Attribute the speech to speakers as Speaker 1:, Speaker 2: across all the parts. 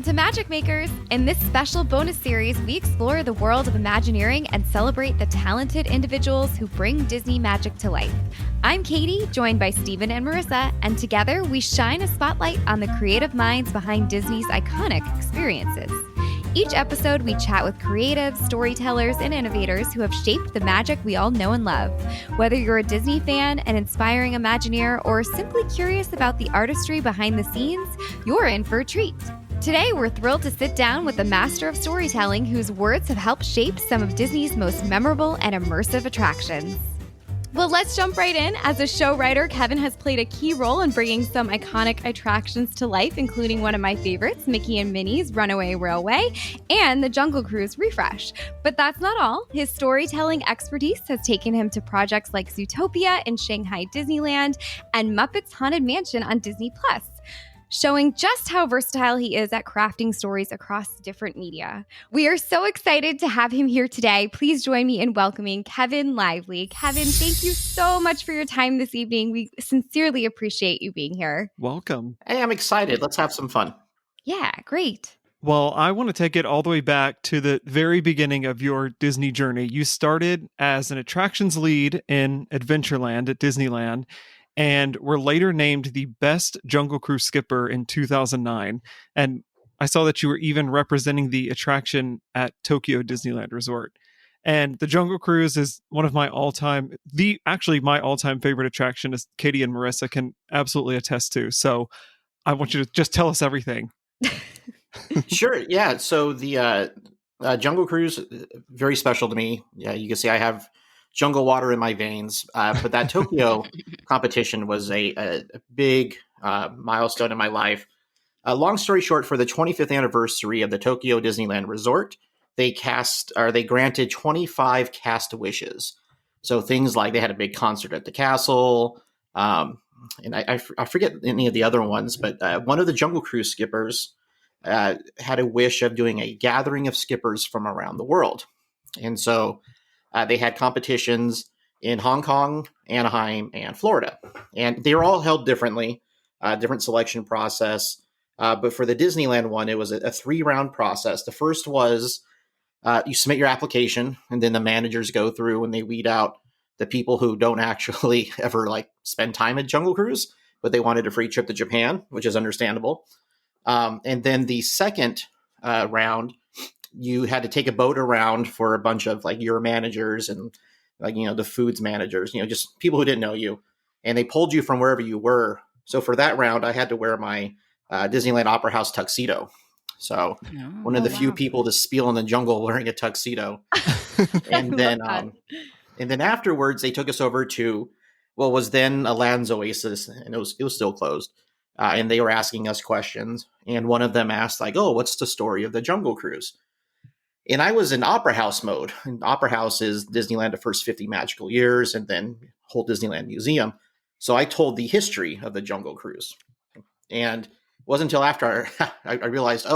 Speaker 1: Welcome to Magic Makers! In this special bonus series, we explore the world of Imagineering and celebrate the talented individuals who bring Disney magic to life. I'm Katie, joined by Stephen and Marissa, and together we shine a spotlight on the creative minds behind Disney's iconic experiences. Each episode, we chat with creatives, storytellers, and innovators who have shaped the magic we all know and love. Whether you're a Disney fan, an inspiring Imagineer, or simply curious about the artistry behind the scenes, you're in for a treat. Today, we're thrilled to sit down with the master of storytelling whose words have helped shape some of Disney's most memorable and immersive attractions. Well, let's jump right in. As a show writer, Kevin has played a key role in bringing some iconic attractions to life, including one of my favorites, Mickey and Minnie's Runaway Railway, and the Jungle Cruise refresh. But that's not all. His storytelling expertise has taken him to projects like Zootopia in Shanghai Disneyland and Muppets Haunted Mansion on Disney+, showing just how versatile he is at crafting stories across different media. We are so excited to have him here today. Please join me in welcoming Kevin Lively. Kevin, thank you so much for your time this evening. We sincerely appreciate you being here.
Speaker 2: Welcome.
Speaker 3: Hey, I'm excited. Let's have some fun.
Speaker 1: Yeah, great.
Speaker 2: Well, I want to take it all the way back to the very beginning of your Disney journey. You started as an attractions lead in Adventureland at Disneyland, and were later named the best Jungle Cruise skipper in 2009. And I saw that you were even representing the attraction at Tokyo Disneyland Resort. And the Jungle Cruise is one of my all-time favorite attraction, as Katie and Marissa can absolutely attest to. So I want you to just tell us everything.
Speaker 3: Sure. Yeah. So the Jungle Cruise, very special to me. Yeah, you can see I have jungle water in my veins. But that Tokyo competition was a big milestone in my life. Long story short, for the 25th anniversary of the Tokyo Disneyland Resort, they granted 25 cast wishes. So things like they had a big concert at the castle. And I forget any of the other ones, but one of the Jungle Cruise skippers had a wish of doing a gathering of skippers from around the world. And so they had competitions in Hong Kong, Anaheim, and Florida. And they were all held differently, different selection process. But for the Disneyland one, it was a 3-round process. The first was you submit your application, and then the managers go through and they weed out the people who don't actually ever spend time at Jungle Cruise, but they wanted a free trip to Japan, which is understandable. And then the second round, you had to take a boat around for a bunch of your managers and the foods managers, just people who didn't know you, and they pulled you from wherever you were. So for that round, I had to wear my Disneyland Opera House tuxedo. So one of the few people to spiel in the jungle wearing a tuxedo. And then afterwards, they took us over to what was then Aladdin's Oasis, and it was still closed. And they were asking us questions, and one of them asked what's the story of the Jungle Cruise? And I was in Opera House mode. And Opera House is Disneyland the first 50 magical years and then whole Disneyland Museum. So I told the history of the Jungle Cruise. And it wasn't until after I realized,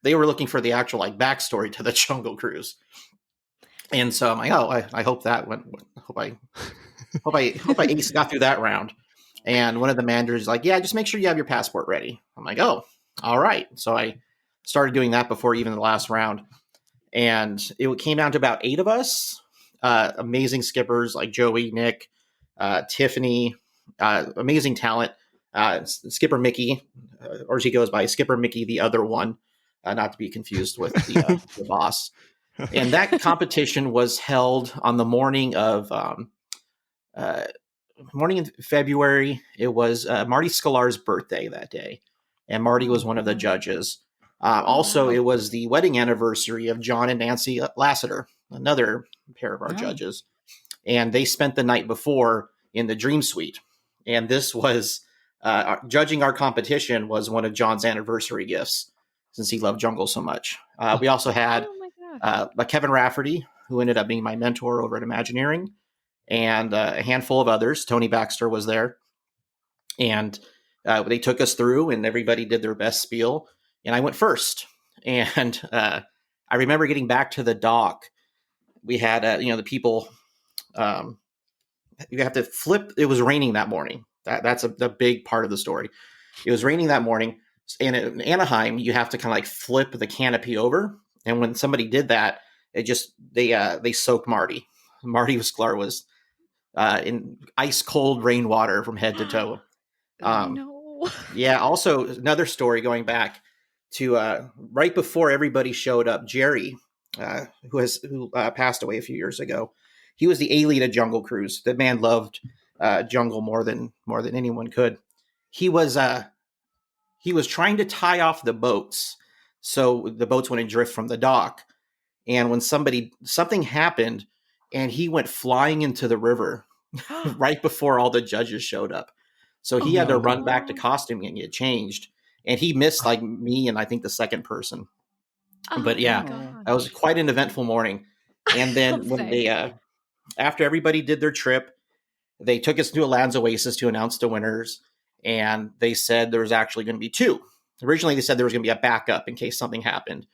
Speaker 3: they were looking for the actual backstory to the Jungle Cruise. And so I'm like, I hope that went. Hope I got through that round. And one of the managers is like, yeah, just make sure you have your passport ready. I'm like, all right. So I started doing that before even the last round. And it came down to about 8 of us, amazing skippers like Joey, Nick, Tiffany, amazing talent. Skipper Mickey, or he goes by Skipper Mickey, the other one, not to be confused with the boss. And that competition was held on the morning in February. It was Marty Sklar's birthday that day, and Marty was one of the judges. Also, it was the wedding anniversary of John and Nancy Lasseter, another pair of our judges. And they spent the night before in the Dream Suite. And this was, judging our competition was one of John's anniversary gifts, since he loved jungle so much. We also had Kevin Rafferty, who ended up being my mentor over at Imagineering, and a handful of others. Tony Baxter was there. And they took us through, and everybody did their best spiel. And I went first. And I remember getting back to the dock. We had, the people, you have to flip. It was raining that morning. That's the big part of the story. It was raining that morning. And in Anaheim, you have to kind of like flip the canopy over. And when somebody did that, they soaked Marty. Marty was in ice cold rainwater from head to toe.
Speaker 1: No.
Speaker 3: Yeah. Also, another story going back to right before everybody showed up, Jerry, who passed away a few years ago. He was the A-lead at Jungle Cruise. The man loved jungle more than anyone could. He was trying to tie off the boats so the boats wouldn't drift from the dock. And when something happened, and he went flying into the river right before all the judges showed up. So he had to run back to costuming and get changed. And he missed like me and I think the second person. But yeah, that was quite an eventful morning. And then when after everybody did their trip, they took us to Alan's Oasis to announce the winners. And they said there was actually going to be two. Originally, they said there was going to be a backup in case something happened.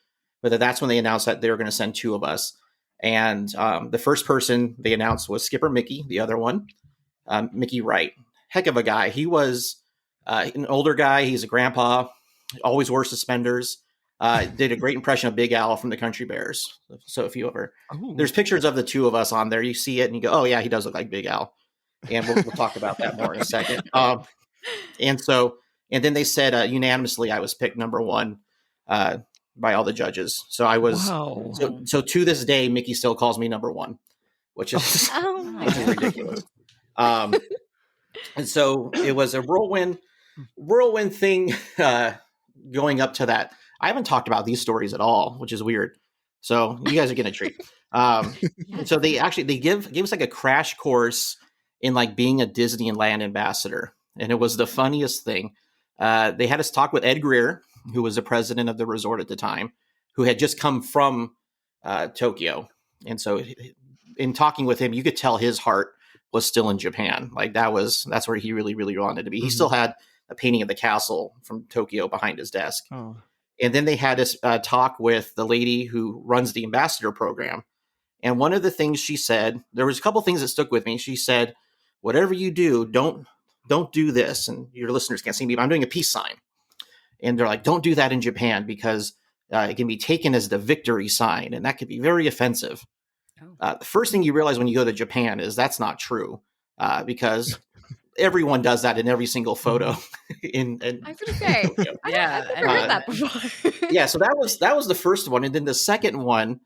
Speaker 3: But that's when they announced that they were going to send two of us. And the first person they announced was Skipper Mickey, the other one, Mickey Wright. Heck of a guy. He was an older guy. He's a grandpa, always wore suspenders. Did a great impression of Big Al from the Country Bears. So if you ever, there's pictures of the two of us on there. You see it and you go, oh yeah, he does look like Big Al. And we'll talk about that more in a second. And then they said unanimously I was picked number one by all the judges. So I was, so to this day, Mickey still calls me number one, which is, which is ridiculous. And so it was a whirlwind thing going up to that. I haven't talked about these stories at all, which is weird. So you guys are getting a treat. So they give us like a crash course in like being a Disneyland ambassador. And it was the funniest thing. They had us talk with Ed Greer, who was the president of the resort at the time, who had just come from Tokyo. And so in talking with him, you could tell his heart was still in Japan. Like that's where he really, really wanted to be. Mm-hmm. He still had a painting of the castle from Tokyo behind his desk. Oh. And then they had us talk with the lady who runs the ambassador program. And one of the things she said, there was a couple things that stuck with me. She said, whatever you do, don't do this. And your listeners can't see me, but I'm doing a peace sign. And they're like, don't do that in Japan because it can be taken as the victory sign. And that could be very offensive. The first thing you realize when you go to Japan is that's not true because everyone does that in every single photo.
Speaker 1: I was going to say, I've never heard that before.
Speaker 3: Yeah, so that was the first one. And then the second one,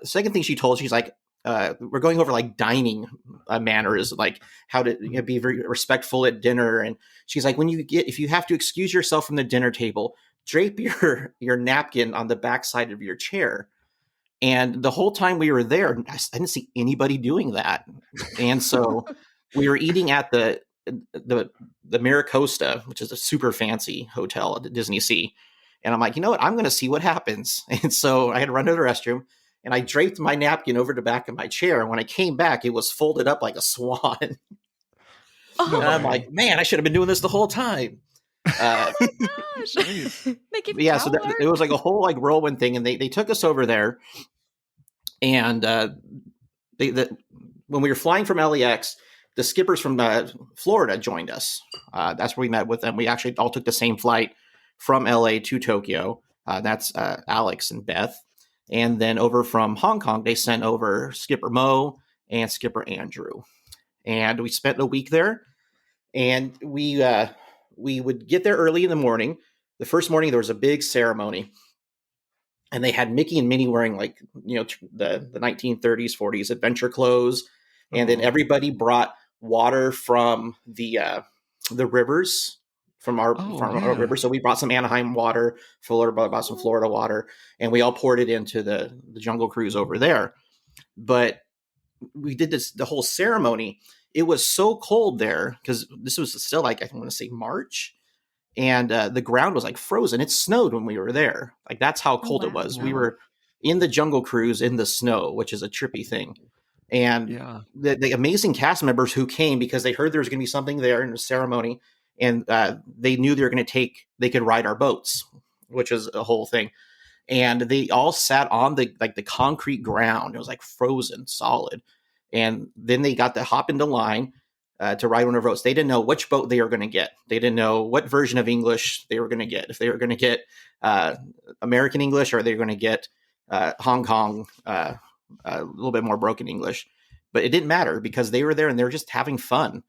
Speaker 3: second thing she told, she's like, we're going over like dining manners, like how to be very respectful at dinner. And she's like, if you have to excuse yourself from the dinner table, drape your napkin on the backside of your chair. And the whole time we were there, I didn't see anybody doing that. And so we were eating at the Maricosta, which is a super fancy hotel at the Disney Sea. And I'm like, you know what? I'm going to see what happens. And so I had to run to the restroom and I draped my napkin over the back of my chair. And when I came back, it was folded up like a swan. And I'm like, man, I should have been doing this the whole time.
Speaker 1: Oh my gosh.
Speaker 3: Yeah, so it was like a whole like whirlwind thing. And they took us over there. And when we were flying from LAX, the skippers from Florida joined us. That's where we met with them. We actually all took the same flight from LA to Tokyo. That's Alex and Beth. And then over from Hong Kong, they sent over Skipper Mo and Skipper Andrew. And we spent a week there. And we would get there early in the morning. The first morning, there was a big ceremony. And they had Mickey and Minnie wearing like, the 1930s, 40s adventure clothes. And then everybody brought water from the rivers, from our river. So we brought some Anaheim water, Fuller brought some Florida water, and we all poured it into the Jungle Cruise over there. But we did the whole ceremony. It was so cold there because this was still like, I want to say March. And the ground was like frozen. It snowed when we were there. Like that's how cold it was. We were in the Jungle Cruise in the snow, which is a trippy thing. And the amazing cast members who came because they heard there was going to be something there in the ceremony. And they knew they could ride our boats, which is a whole thing. And they all sat on the concrete ground. It was like frozen solid. And then they got to hop into line. to ride one of our boats. They didn't know which boat they were going to get. They didn't know what version of English they were going to get. If they were going to get American English, or they were going to get Hong Kong, a little bit more broken English. But it didn't matter because they were there and they were just having fun.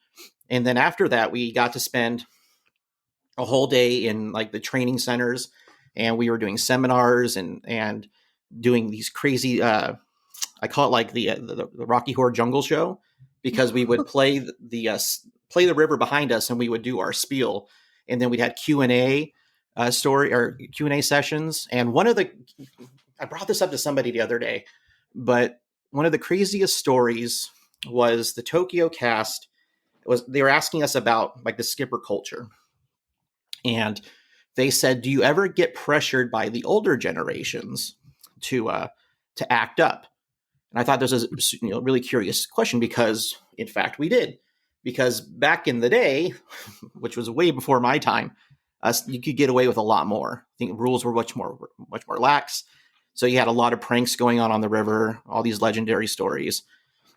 Speaker 3: And then after that, we got to spend a whole day in like the training centers, and we were doing seminars and doing these crazy, I call it like the Rocky Horror Jungle Show, because we would play play the river behind us, and we would do our spiel, and then we'd had Q&A Q&A sessions. And I brought this up to somebody the other day, but one of the craziest stories was the Tokyo cast. They were asking us about like the skipper culture, and they said, "Do you ever get pressured by the older generations to act up?" And I thought this was a really curious question, because in fact we did. Because back in the day, which was way before my time, you could get away with a lot more. I think rules were much more lax. So you had a lot of pranks going on the river, all these legendary stories.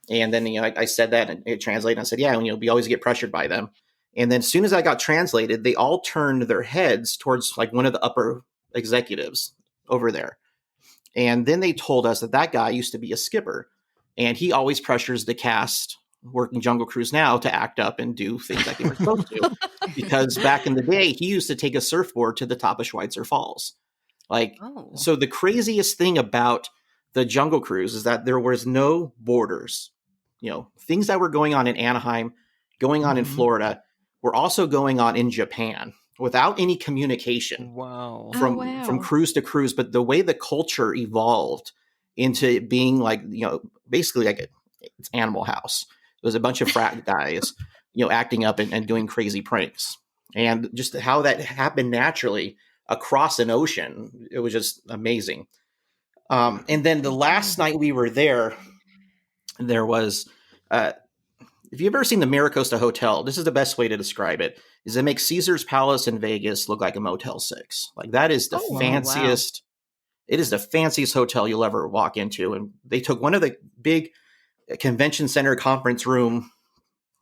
Speaker 3: And then, I said that, and it translated, and I said, yeah, we always get pressured by them. And then as soon as I got translated, they all turned their heads towards like one of the upper executives over there. And then they told us that guy used to be a skipper, and he always pressures the cast working Jungle Cruise now to act up and do things like they were supposed to. Because back in the day, he used to take a surfboard to the top of Schweitzer Falls. So the craziest thing about the Jungle Cruise is that there was no borders. Things that were going on in Anaheim, going on in Florida, were also going on in Japan without any communication.
Speaker 2: Wow.
Speaker 3: From cruise to cruise. But the way the culture evolved into being like, basically like it's Animal House. It was a bunch of frat guys, acting up and doing crazy pranks. And just how that happened naturally across an ocean, it was just amazing. And then the last night we were there was, if you've ever seen the Maricosta Hotel, this is the best way to describe it, is it makes Caesar's Palace in Vegas look like a Motel 6. Like that is the fanciest. Wow. It is the fanciest hotel you'll ever walk into. And they took one of the big convention center conference room,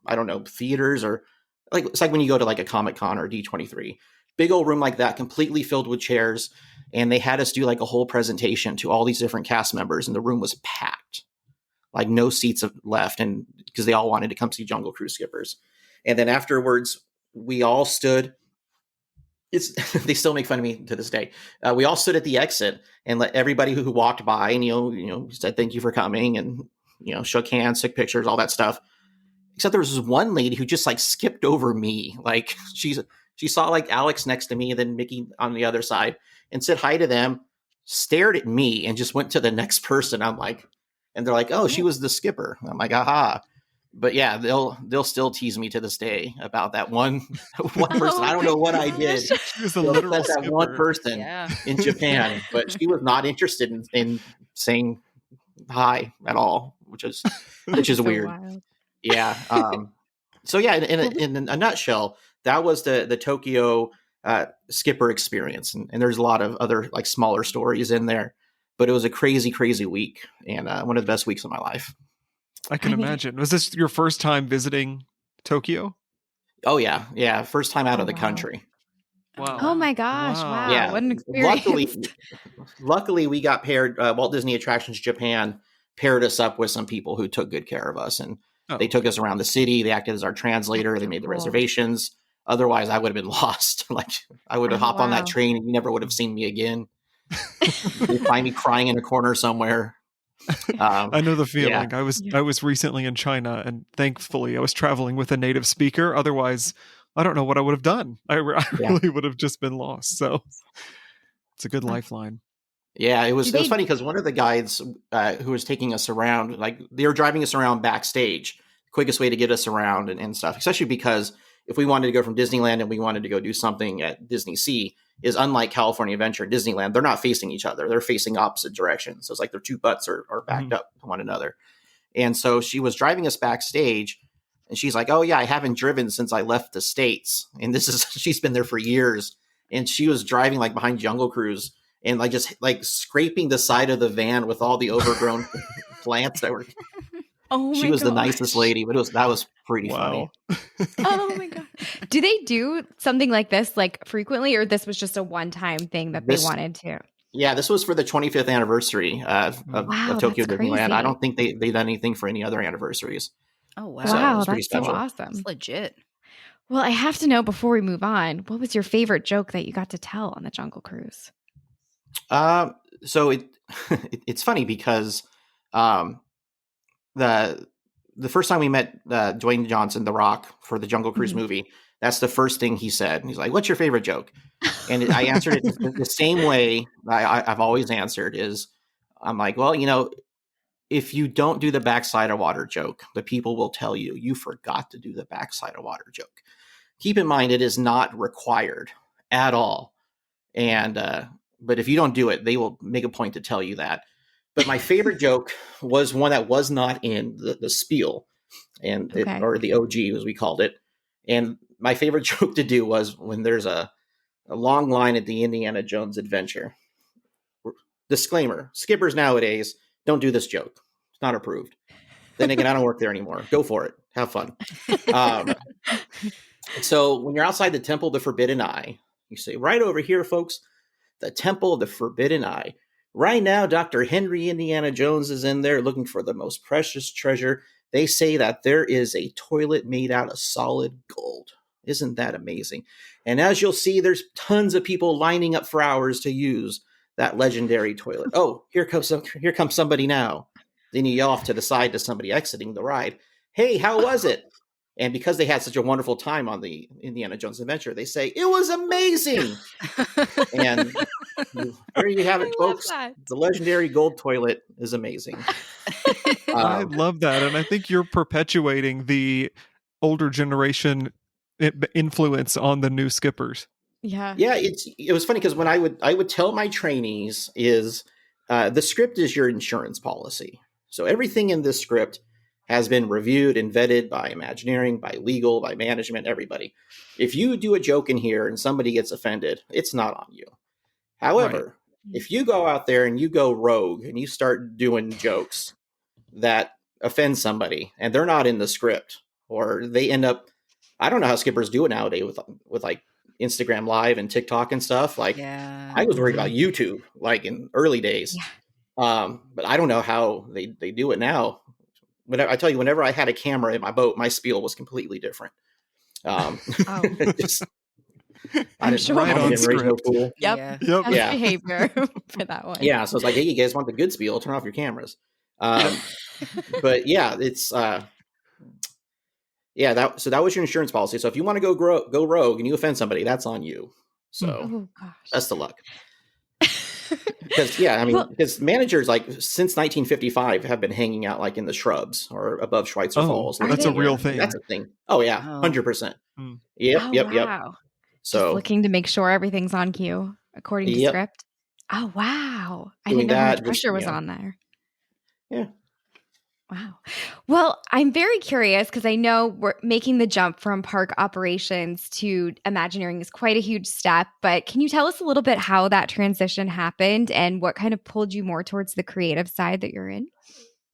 Speaker 3: I don't know, theaters, or like, it's like when you go to like a Comic-Con or D23, big old room like that, completely filled with chairs. And they had us do like a whole presentation to all these different cast members. And the room was packed, like no seats left. And because they all wanted to come see Jungle Cruise skippers. And then afterwards, we all stood. They still make fun of me to this day. We all stood at the exit and let everybody who walked by, and said thank you for coming, and shook hands, took pictures, all that stuff. Except there was this one lady who just like skipped over me. Like she saw like Alex next to me, and then Mickey on the other side, and said hi to them, stared at me, and just went to the next person. I'm like, and they're like, oh, she was the skipper. I'm like, aha. But yeah, they'll still tease me to this day about that one person. I don't know what I did.
Speaker 2: She was the literal skipper.
Speaker 3: That one person in Japan, but she was not interested in saying hi at all, which is so weird. Wild. Yeah. So yeah, in a nutshell, that was the Tokyo skipper experience, and there's a lot of other like smaller stories in there, but it was a crazy, crazy week, and one of the best weeks of my life.
Speaker 2: I can imagine. Was this your first time visiting Tokyo?
Speaker 3: Oh yeah. First time out of the country.
Speaker 2: Wow.
Speaker 1: Oh my gosh. Wow. Yeah. What an experience.
Speaker 3: Luckily we got paired, Walt Disney Attractions Japan paired us up with some people who took good care of us, and they took us around the city. They acted as our translator. They made the reservations. Otherwise I would have been lost. Like I would have hopped on that train and you never would have seen me again. You'd find me crying in a corner somewhere.
Speaker 2: I know the feeling. Yeah. I was recently in China, and thankfully I was traveling with a native speaker. Otherwise, I don't know what I would have done. I really would have just been lost. So it's a good lifeline. Yeah, it was funny because one of the guides who was taking us around, like they were driving us around backstage, quickest way to get us around and stuff, especially because if we wanted to go from Disneyland and we wanted to go do something at Disney Sea, is unlike California Adventure and Disneyland, they're not facing each other. They're facing opposite directions. So it's like their two butts are backed up to one another. And so she was driving us backstage, and she's like, oh yeah, I haven't driven since I left the States. And she's been there for years. And she was driving like behind Jungle Cruise and like just like scraping the side of the van with all the overgrown plants that were.
Speaker 1: Oh
Speaker 3: She
Speaker 1: my
Speaker 3: was the
Speaker 1: gosh.
Speaker 3: nicest lady, but that was pretty funny.
Speaker 2: Wow.
Speaker 1: Oh my god. Do they do something like this like frequently, or this was just a one-time thing that they
Speaker 3: This
Speaker 1: wanted to?
Speaker 3: Yeah, this was for the 25th anniversary of
Speaker 1: Wow,
Speaker 3: Tokyo
Speaker 1: that's
Speaker 3: Disneyland. I
Speaker 1: crazy.
Speaker 3: don't think they've done anything for any other anniversaries.
Speaker 4: Oh,
Speaker 3: So it
Speaker 4: wow.
Speaker 1: Wow,
Speaker 3: was pretty
Speaker 1: that's so
Speaker 3: special.
Speaker 1: awesome.
Speaker 4: That's legit.
Speaker 1: Well, I have to know before we move on, what was your favorite joke that you got to tell on the Jungle Cruise?
Speaker 3: So it's funny because um, the first time we met Dwayne Johnson, The Rock, for the Jungle Cruise
Speaker 1: Mhm.
Speaker 3: movie, that's the first thing he said. And he's like, "What's your favorite joke?" And I answered it the same way I've always answered is, I'm like, well, if you don't do the backside of water joke, the people will tell you you forgot to do the backside of water joke. Keep in mind, it is not required at all. And, but if you don't do it, they will make a point to tell you that. But my favorite joke was one that was not in the spiel
Speaker 1: Okay.
Speaker 3: or the OG, as we called it. And my favorite joke to do was when there's a long line at the Indiana Jones adventure. Disclaimer: skippers nowadays don't do this joke. It's not approved. Then again, I don't work there anymore. Go for it. Have fun. So when you're outside the Temple of the Forbidden Eye, you say, right over here, folks, the Temple of the Forbidden Eye. Right now, Dr. Henry Indiana Jones is in there looking for the most precious treasure. They say that there is a toilet made out of solid gold. Isn't that amazing? And as you'll see, there's tons of people lining up for hours to use that legendary toilet. Oh, here comes somebody now. Then you yell off to the side to somebody exiting the ride. Hey, how was it? And because they had such a wonderful time on the Indiana Jones adventure, they say, it was amazing. And there you have it, folks. The legendary gold toilet is amazing.
Speaker 2: I love that. And I think you're perpetuating the older generation influence on the new skippers.
Speaker 1: Yeah.
Speaker 3: Yeah, it was funny because when I would tell my trainees is the script is your insurance policy. So everything in this script has been reviewed and vetted by Imagineering, by legal, by management, everybody. If you do a joke in here and somebody gets offended, it's not on you. However, if you go out there and you go rogue and you start doing jokes that offend somebody and they're not in the script, or they end up, I don't know how skippers do it nowadays with like Instagram Live and TikTok and stuff. Like,
Speaker 4: Yeah.
Speaker 3: I was worried about YouTube, like in early days. But I don't know how they do it now. I tell you, whenever I had a camera in my boat, my spiel was completely different. Just,
Speaker 1: I'm sure.
Speaker 2: Right on script.
Speaker 3: Fool.
Speaker 1: Yep.
Speaker 4: Yeah.
Speaker 1: That's
Speaker 3: Yeah.
Speaker 1: behavior for that one.
Speaker 3: Yeah. So it's like, hey, you guys want the good spiel? Turn off your cameras. But yeah, it's so that was your insurance policy. So if you want to go rogue and you offend somebody, that's on you. So
Speaker 1: Oh gosh.
Speaker 3: best of luck. Because managers, like, since 1955 have been hanging out like in the shrubs or above Schweitzer Falls.
Speaker 2: That's a real thing.
Speaker 3: That's a thing. Oh yeah, 100%. Yep.
Speaker 1: Wow.
Speaker 3: So
Speaker 1: just looking to make sure everything's on cue according to script. Oh wow. I didn't know how much pressure was on there.
Speaker 3: Yeah.
Speaker 1: Wow. Well, I'm very curious because I know we're making the jump from park operations to Imagineering is quite a huge step, but can you tell us a little bit how that transition happened and what kind of pulled you more towards the creative side that you're in?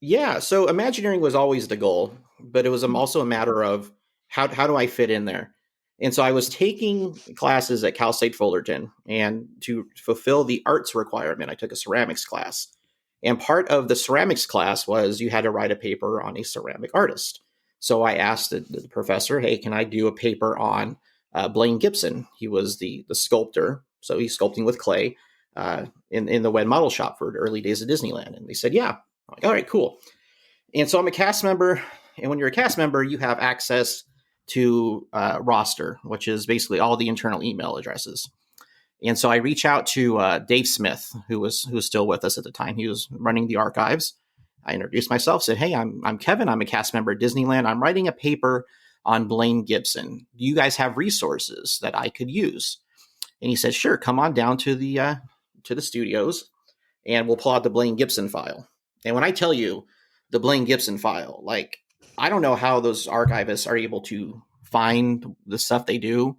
Speaker 3: Yeah. So Imagineering was always the goal, but it was also a matter of how do I fit in there? And so I was taking classes at Cal State Fullerton, and to fulfill the arts requirement, I took a ceramics class. And part of the ceramics class was you had to write a paper on a ceramic artist. So I asked the professor, hey, can I do a paper on Blaine Gibson? He was the sculptor. So he's sculpting with clay in the Wed Model Shop for the early days of Disneyland. And they said, yeah. I'm like, all right, cool. And so I'm a cast member. And when you're a cast member, you have access to roster, which is basically all the internal email addresses. And so I reach out to Dave Smith, who was still with us at the time. He was running the archives. I introduced myself, said, hey, I'm Kevin. I'm a cast member at Disneyland. I'm writing a paper on Blaine Gibson. Do you guys have resources that I could use? And he said, sure, come on down to the studios and we'll pull out the Blaine Gibson file. And when I tell you the Blaine Gibson file, like, I don't know how those archivists are able to find the stuff they do.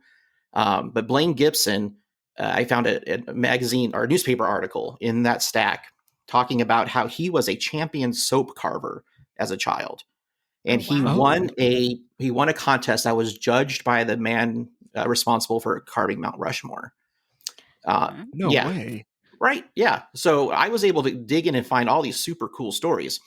Speaker 3: But Blaine Gibson, I found a magazine or a newspaper article in that stack talking about how he was a champion soap carver as a child. and
Speaker 1: Oh,
Speaker 3: he
Speaker 1: wow.
Speaker 3: won a contest that was judged by the man responsible for carving Mount Rushmore.
Speaker 2: No
Speaker 3: yeah,
Speaker 2: way.
Speaker 3: right. Yeah. So I was able to dig in and find all these super cool stories.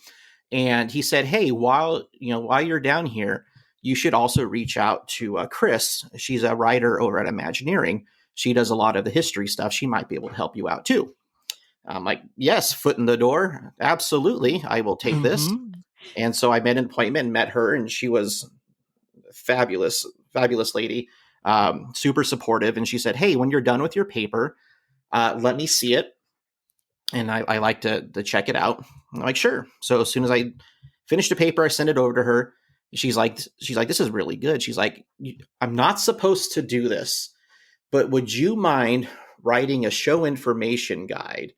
Speaker 3: And he said, "Hey, while you're down here, you should also reach out to Chris. She's a writer over at Imagineering. She does a lot of the history stuff. She might be able to help you out too." I'm like, "Yes, foot in the door. Absolutely. I will take this." And so I made an appointment and met her, and she was fabulous, fabulous lady, super supportive. And she said, "Hey, when you're done with your paper, let me see it. And I like to check it out." I'm like, "Sure." So as soon as I finished the paper, I sent it over to her. She's like, "This is really good." She's like, "I'm not supposed to do this, but would you mind writing a show information guide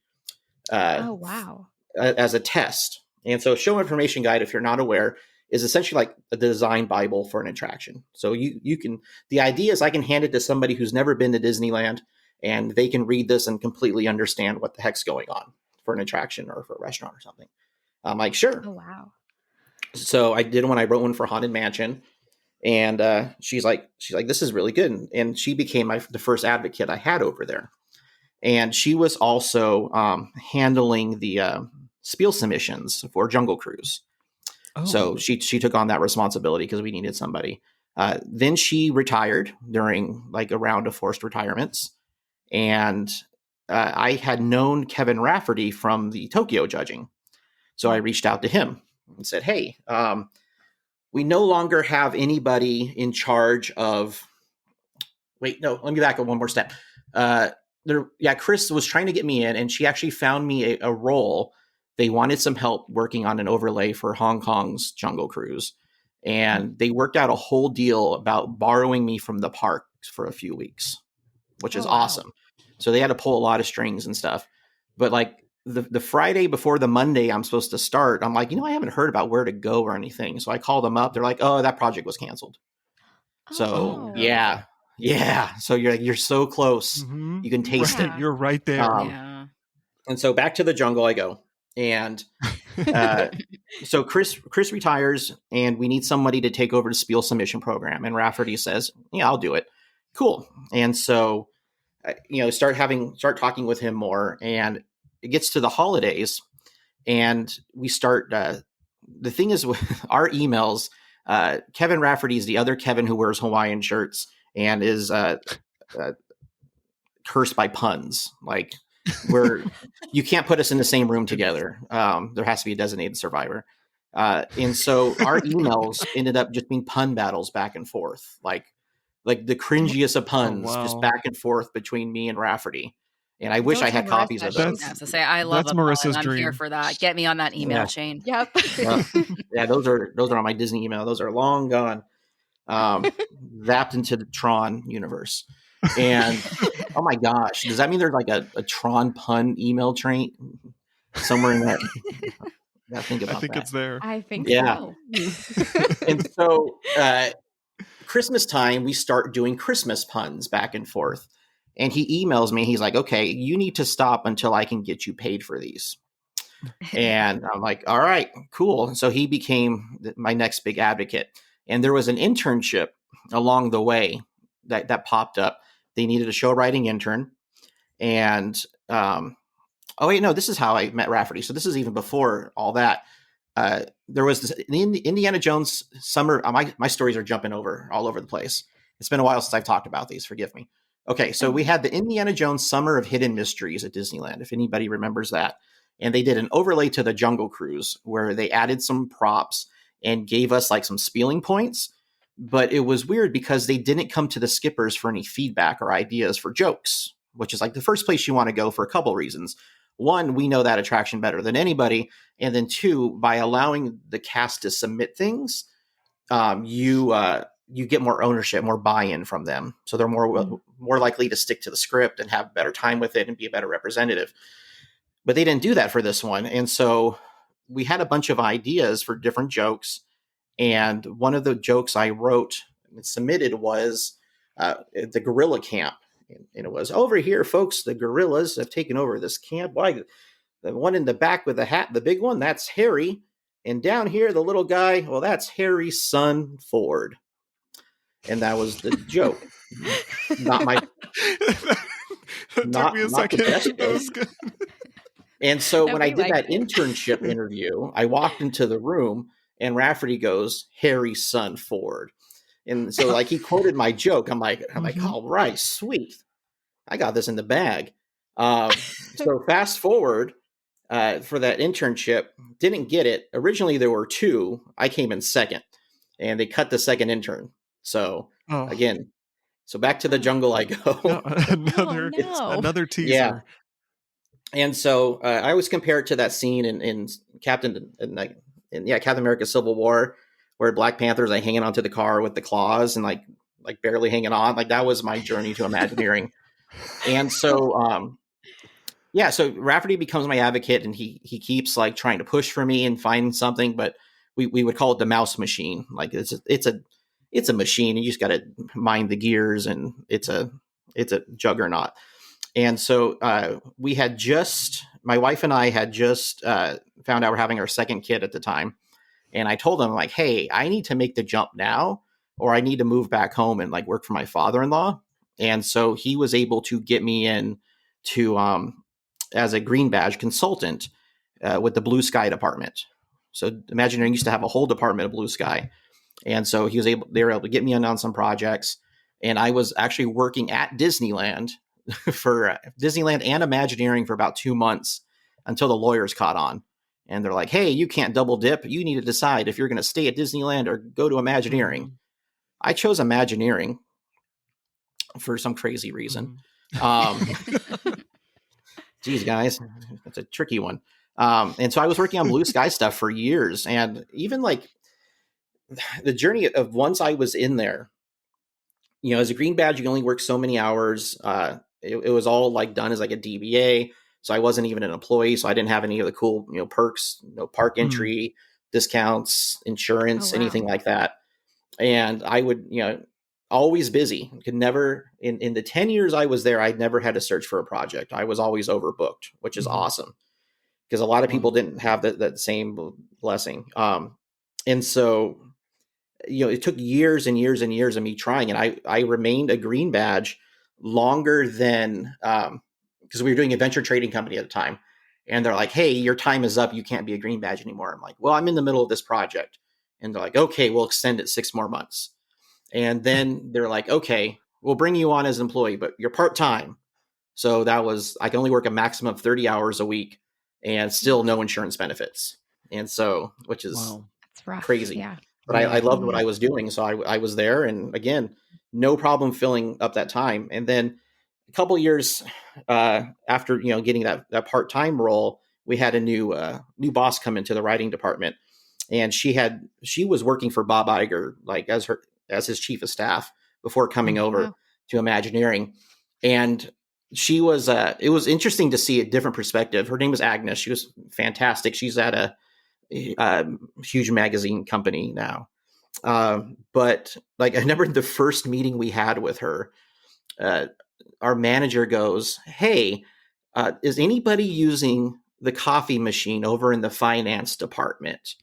Speaker 1: Oh, wow.
Speaker 3: as a test?" And so show information guide, if you're not aware, is essentially like a design Bible for an attraction. So you can, the idea is I can hand it to somebody who's never been to Disneyland, and they can read this and completely understand what the heck's going on for an attraction or for a restaurant or something. I'm like, "Sure."
Speaker 1: Oh, wow.
Speaker 3: So I did one. I wrote one for Haunted Mansion, and she's like, "This is really good." And she became the first advocate I had over there. And she was also handling the spiel submissions for Jungle Cruise.
Speaker 2: Oh.
Speaker 3: So she took on that responsibility because we needed somebody. Then she retired during like a round of forced retirements. And I had known Kevin Rafferty from the Tokyo judging. So I reached out to him and said, "Hey, we no longer have anybody in charge of..." Wait, no, let me back up one more step. Chris was trying to get me in, and she actually found me a role. They wanted some help working on an overlay for Hong Kong's Jungle Cruise. And they worked out a whole deal about borrowing me from the park for a few weeks, which is awesome. So they had to pull a lot of strings and stuff. But like the Friday before the Monday I'm supposed to start, I'm like, I haven't heard about where to go or anything. So I called them up. They're like, "Oh, that project was canceled." So yeah. So you're so close.
Speaker 2: Mm-hmm.
Speaker 3: You can taste it.
Speaker 2: You're right there.
Speaker 3: And so back to the jungle I go. And so Chris retires, and we need somebody to take over the spiel submission program. And Rafferty says, "Yeah, I'll do it." Cool. And so, start talking with him more, and it gets to the holidays, and we start. The thing is with our emails, Kevin Rafferty is the other Kevin who wears Hawaiian shirts and is cursed by puns. Like, you can't put us in the same room together. There has to be a designated survivor. And so our emails ended up just being pun battles back and forth, like the cringiest of puns, just back and forth between me and Rafferty. And I wish I had copies of those.
Speaker 4: I have to say, I love
Speaker 2: that's
Speaker 4: a
Speaker 2: Marissa's
Speaker 4: pun. I'm
Speaker 2: dream.
Speaker 4: here for that. Get me on that email chain.
Speaker 1: Yep.
Speaker 3: Yeah, those are on my Disney email. Those are long gone, zapped into the Tron universe. And oh my gosh, does that mean there's like a Tron pun email train somewhere in there? I think
Speaker 2: it's there.
Speaker 1: I think
Speaker 3: so. And so Christmas time, we start doing Christmas puns back and forth. And he emails me. He's like, "Okay, you need to stop until I can get you paid for these." And I'm like, "All right, cool." And so he became my next big advocate. And there was an internship along the way that popped up. They needed a show writing intern. And this is how I met Rafferty. So this is even before all that. There was this Indiana Jones summer. My stories are jumping all over the place. It's been a while since I've talked about these. Forgive me. Okay, so we had the Indiana Jones Summer of Hidden Mysteries at Disneyland, if anybody remembers that. And they did an overlay to the Jungle Cruise where they added some props and gave us like some spieling points. But it was weird because they didn't come to the skippers for any feedback or ideas for jokes, which is like the first place you want to go for a couple reasons. One, we know that attraction better than anybody. And then two, by allowing the cast to submit things, you get more ownership, more buy-in from them. So they're more likely to stick to the script and have better time with it and be a better representative. But they didn't do that for this one. And so we had a bunch of ideas for different jokes. And one of the jokes I wrote and submitted was the gorilla camp. And it was, "Over here, folks, the gorillas have taken over this camp. Why? The one in the back with the hat, the big one, that's Harry. And down here, the little guy, well, that's Harry's son, Ford. And that was the joke. Not my,
Speaker 2: That took me a
Speaker 3: not the
Speaker 2: second.
Speaker 3: best
Speaker 2: That
Speaker 3: joke.
Speaker 2: was good.
Speaker 3: And so
Speaker 1: No,
Speaker 3: when I
Speaker 1: we
Speaker 3: did that
Speaker 1: liked it.
Speaker 3: internship interview, I walked into the room and Rafferty goes, Harry's son, Ford. And so like he quoted my joke. I'm like, all right, sweet. I got this in the bag. So fast forward for that internship, didn't get it. Originally there were 2. I came in second, and they cut the second intern. So again, so back to the jungle I go.
Speaker 2: No, another
Speaker 1: no.
Speaker 2: another teaser.
Speaker 3: Yeah. And so I always compare it to that scene in Captain America: Civil War, where Black Panther's like hanging onto the car with the claws and like barely hanging on. Like that was my journey to Imagineering. And so so Rafferty becomes my advocate, and he keeps like trying to push for me and find something, but we would call it the mouse machine. Like it's a machine, and you just got to mind the gears, and it's a juggernaut. And so my wife and I had just found out we're having our second kid at the time. And I told him like, hey, I need to make the jump now, or I need to move back home and like work for my father-in-law. And so he was able to get me in to as a green badge consultant with the Blue Sky department. So Imagineering used to have a whole department of Blue Sky. And so they were able to get me in on some projects. And I was actually working at Disneyland for Disneyland and Imagineering for about 2 months until the lawyers caught on. And they're like, hey, you can't double dip. You need to decide if you're going to stay at Disneyland or go to Imagineering. I chose Imagineering for some crazy reason. Geez, guys, that's a tricky one. And so I was working on Blue Sky stuff for years. And even like the journey of once I was in there, as a green badge, you can only work so many hours. It was all like done as like a DBA. So I wasn't even an employee. So I didn't have any of the cool, perks, no park entry, discounts, insurance, anything like that. And I would, always busy. Could never, in the 10 years I was there, I'd never had to search for a project. I was always overbooked, which is awesome because a lot of people didn't have that same blessing. And so, it took years and years and years of me trying, and I remained a green badge longer than, because we were doing a venture trading company at the time, and they're like, hey, your time is up. You can't be a green badge anymore. I'm like, well, I'm in the middle of this project. And they're like, okay, we'll extend it 6 more months. And then they're like, okay, we'll bring you on as an employee, but you're part-time. So I can only work a maximum of 30 hours a week and still no insurance benefits. And so, which is
Speaker 1: That's rough.
Speaker 3: crazy.
Speaker 1: Yeah.
Speaker 3: But I loved what I was doing. So I was there, and again, no problem filling up that time. And then a couple years after, getting that part-time role, we had a new boss come into the writing department, and she was working for Bob Iger, like as his chief of staff before coming over to Imagineering. And she was, it was interesting to see a different perspective. Her name was Agnes. She was fantastic. She's at a huge magazine company now. But like, I remember the first meeting we had with her, our manager goes, hey, is anybody using the coffee machine over in the finance department?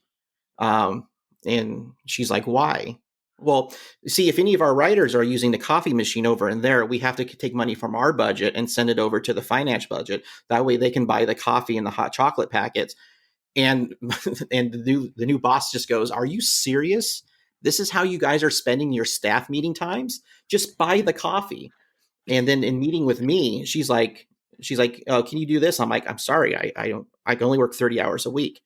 Speaker 3: And she's like, why? Well, see, if any of our writers are using the coffee machine over in there, we have to take money from our budget and send it over to the finance budget. That way they can buy the coffee and the hot chocolate packets. And the new boss just goes, are you serious? This is how you guys are spending your staff meeting times? Just buy the coffee. And then in meeting with me, she's like, oh, can you do this? I'm like, I'm sorry. I can only work 30 hours a week.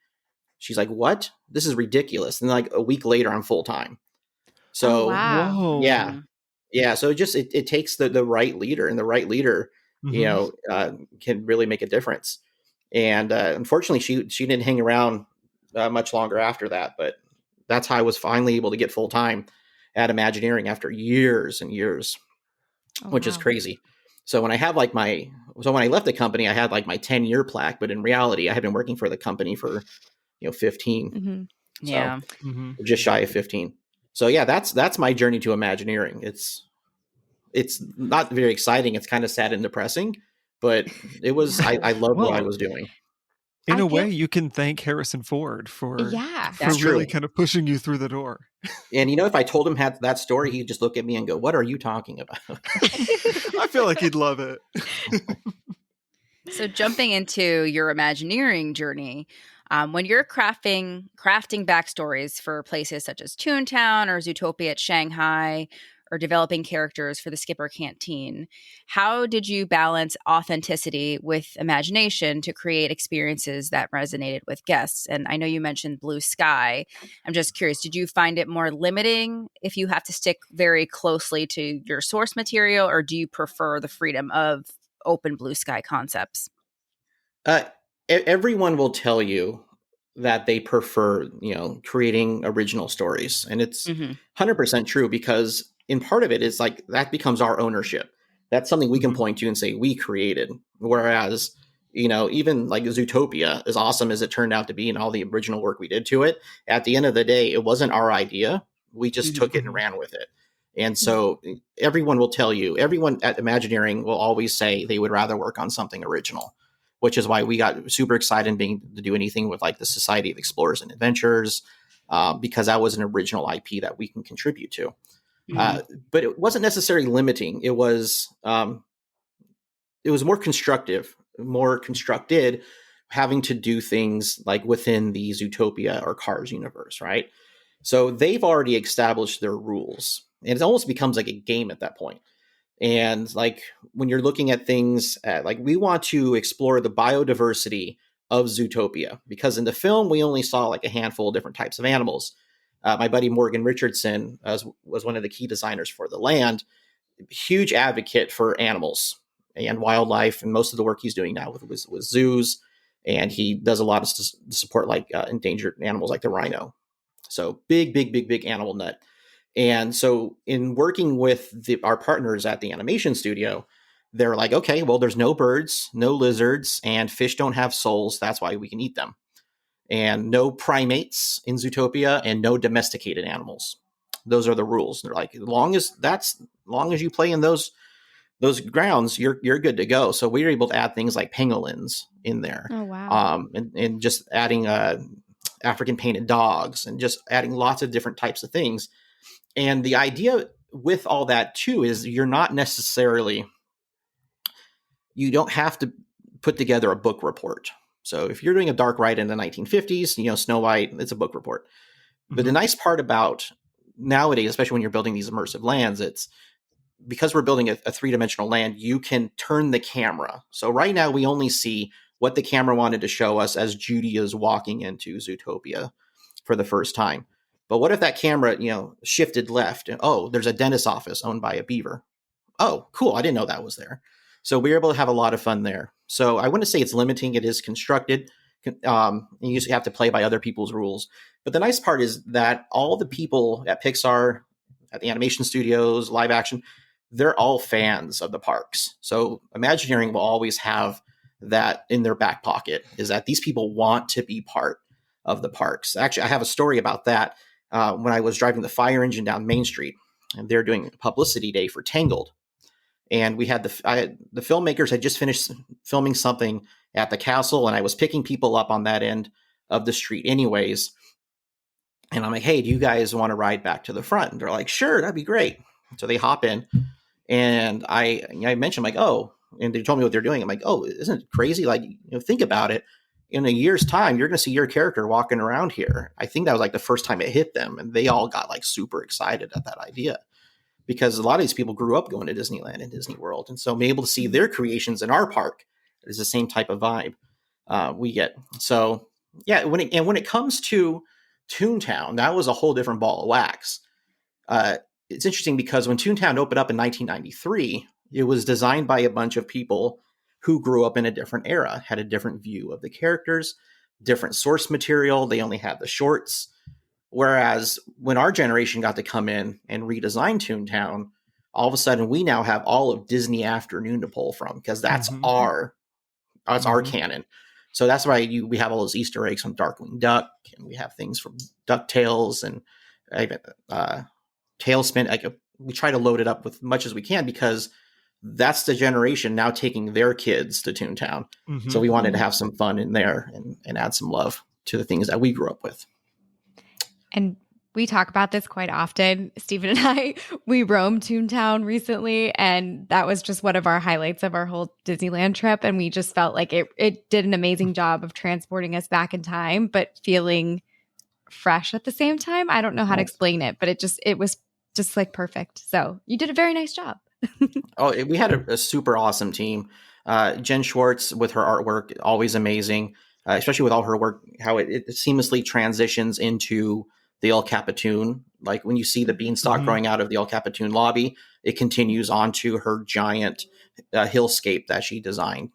Speaker 3: She's like, what? This is ridiculous. And like a week later, I'm full time. So yeah. So it takes the right leader, and the right leader, can really make a difference. And unfortunately, she didn't hang around much longer after that. But that's how I was finally able to get full time at Imagineering after years and years, which is crazy. So when I have when I left the company, I had like my 10-year plaque, but in reality, I had been working for the company for 15. So, just shy of 15. So yeah, that's my journey to Imagineering. It's not very exciting. It's kind of sad and depressing, but it was, I loved what I was doing.
Speaker 2: In
Speaker 1: I
Speaker 2: a
Speaker 1: feel-
Speaker 2: way, you can thank Harrison Ford for
Speaker 1: Yeah.
Speaker 2: for
Speaker 3: That's
Speaker 2: really
Speaker 3: true.
Speaker 2: kind of pushing you through the door.
Speaker 3: And if I told him that story, he'd just look at me and go, "What are you talking about?"
Speaker 2: I feel like he'd love it.
Speaker 4: So jumping into your Imagineering journey, when you're crafting backstories for places such as Toontown or Zootopia at Shanghai, or developing characters for the Skipper Canteen, how did you balance authenticity with imagination to create experiences that resonated with guests? And I know you mentioned blue sky. I'm just curious, did you find it more limiting if you have to stick very closely to your source material, or do you prefer the freedom of open blue sky concepts?
Speaker 3: Uh, Everyone will tell you that they prefer, creating original stories, and it's
Speaker 4: Mm-hmm.
Speaker 3: 100% true because in part of it is like that becomes our ownership. That's something we can
Speaker 2: Mhm.
Speaker 3: point to and say we created. Whereas, even like Zootopia, as awesome as it turned out to be, and all the original work we did to it, at the end of the day, it wasn't our idea. We just
Speaker 4: Mm-hmm.
Speaker 3: took it and ran with it. And
Speaker 1: Hmm.
Speaker 3: so everyone will tell you, everyone at Imagineering will always say they would rather work on something original, which is why we got super excited being to do anything with like the Society of Explorers and Adventurers, because that was an original IP that we can contribute to.
Speaker 4: Mhm.
Speaker 3: But it wasn't necessarily limiting. It was more constructive, more constructed, having to do things like within the Zootopia or Cars universe, right? So they've already established their rules, and it almost becomes like a game at that point. And like when you're looking at things like we want to explore the biodiversity of Zootopia, because in the film we only saw like a handful of different types of animals. My buddy Morgan Richardson was one of the key designers for the land, huge advocate for animals and wildlife, and most of the work he's doing now with zoos, and he does a lot of support like endangered animals like the rhino. So big animal nut. And so in working with our partners at the animation studio, they're like, okay, well, there's no birds, no lizards, and fish don't have souls. That's why we can eat them. And no primates in Zootopia, and no domesticated animals. Those are the rules. They're like, long as you play in those grounds, you're good to go. So we were able to add things like pangolins in there,
Speaker 1: Oh, wow.
Speaker 3: and just adding African painted dogs, and just adding lots of different types of things. And the idea with all that too is you don't have to put together a book report. So if you're doing a dark ride in the 1950s, Snow White, it's a book report. But the
Speaker 2: Mhm.
Speaker 3: nice part about nowadays, especially when you're building these immersive lands, it's because we're building a three-dimensional land, you can turn the camera. So right now we only see what the camera wanted to show us as Judy is walking into Zootopia for the first time. But what if that camera, shifted left and there's a dentist's office owned by a beaver? Oh, cool. I didn't know that was there. So we were able to have a lot of fun there. So I wouldn't say it's limiting. It is constructed. You just have to play by other people's rules. But the nice part is that all the people at Pixar, at the animation studios, live action, they're all fans of the parks. So Imagineering will always have that in their back pocket, is that these people want to be part of the parks. Actually, I have a story about that. When I was driving the fire engine down Main Street, and they're doing a publicity day for Tangled. And we had the filmmakers had just finished filming something at the castle, and I was picking people up on that end of the street anyways. And I'm like, hey, do you guys want to ride back to the front? And they're like, sure, that'd be great. So they hop in, and I mentioned, like, oh, and they told me what they're doing. I'm like, oh, isn't it crazy? Like, think about it. In a year's time, you're going to see your character walking around here. I think that was like the first time it hit them, and they all got like super excited at that idea, because a lot of these people grew up going to Disneyland and Disney World, and so being able to see their creations in our park is the same type of vibe we get. So yeah, when it comes to Toontown, that was a whole different ball of wax. It's interesting because when Toontown opened up in 1993, it was designed by a bunch of people who grew up in a different era, had a different view of the characters, different source material. They only had the shorts. Whereas when our generation got to come in and redesign Toontown, all of a sudden we now have all of Disney Afternoon to pull from, because that's
Speaker 2: Mhm.
Speaker 3: our
Speaker 2: Mhm.
Speaker 3: canon. So that's why we have all those Easter eggs from Darkwing Duck, and we have things from DuckTales, and even Tailspin. Like, we try to load it up with much as we can, because that's the generation now taking their kids to Toontown.
Speaker 2: Mm-hmm.
Speaker 3: So we wanted to have some fun in there and add some love to the things that we grew up with.
Speaker 1: And we talk about this quite often. Stephen and I, we roamed Toontown recently, and that was just one of our highlights of our whole Disneyland trip. And we just felt like it did an amazing job of transporting us back in time, but feeling fresh at the same time. I don't know how to explain it, but it was just like perfect. So you did a very nice job.
Speaker 3: We had a super awesome team. Jen Schwartz with her artwork, always amazing, especially with all her work, how it seamlessly transitions into the El Capitan. Like when you see the beanstalk growing out of the El Capitan lobby, it continues onto her giant hillscape that she designed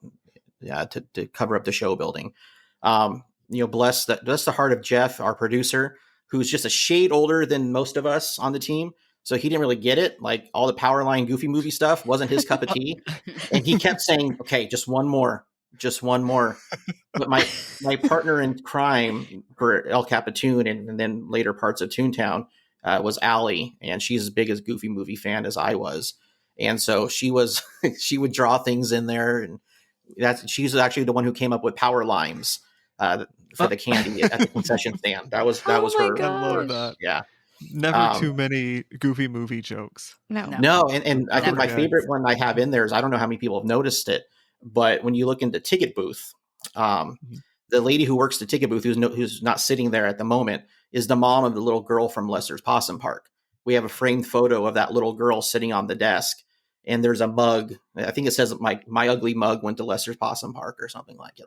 Speaker 3: to cover up the show building. Bless the heart of Jeff, our producer, who's just a shade older than most of us on the team. So he didn't really get it. Like all the Powerline Goofy movie stuff wasn't his cup of tea. And he kept saying, okay, just one more. But my partner in crime for El Capitan and then later parts of Toontown was Allie. And she's as big as Goofy movie fan as I was. And so she would draw things in there. And she's actually the one who came up with power limes for the candy at the concession stand. That was her.
Speaker 2: I love that.
Speaker 3: Yeah.
Speaker 2: Never too many Goofy movie jokes.
Speaker 3: No. And I think my favorite one I have in there is, I don't know how many people have noticed it, but when you look into ticket booth, the lady who works the ticket booth, who's not sitting there at the moment, is the mom of the little girl from Lester's Possum Park. We have a framed photo of that little girl sitting on the desk, and there's a mug. I think it says my ugly mug went to Lester's Possum Park or something like it.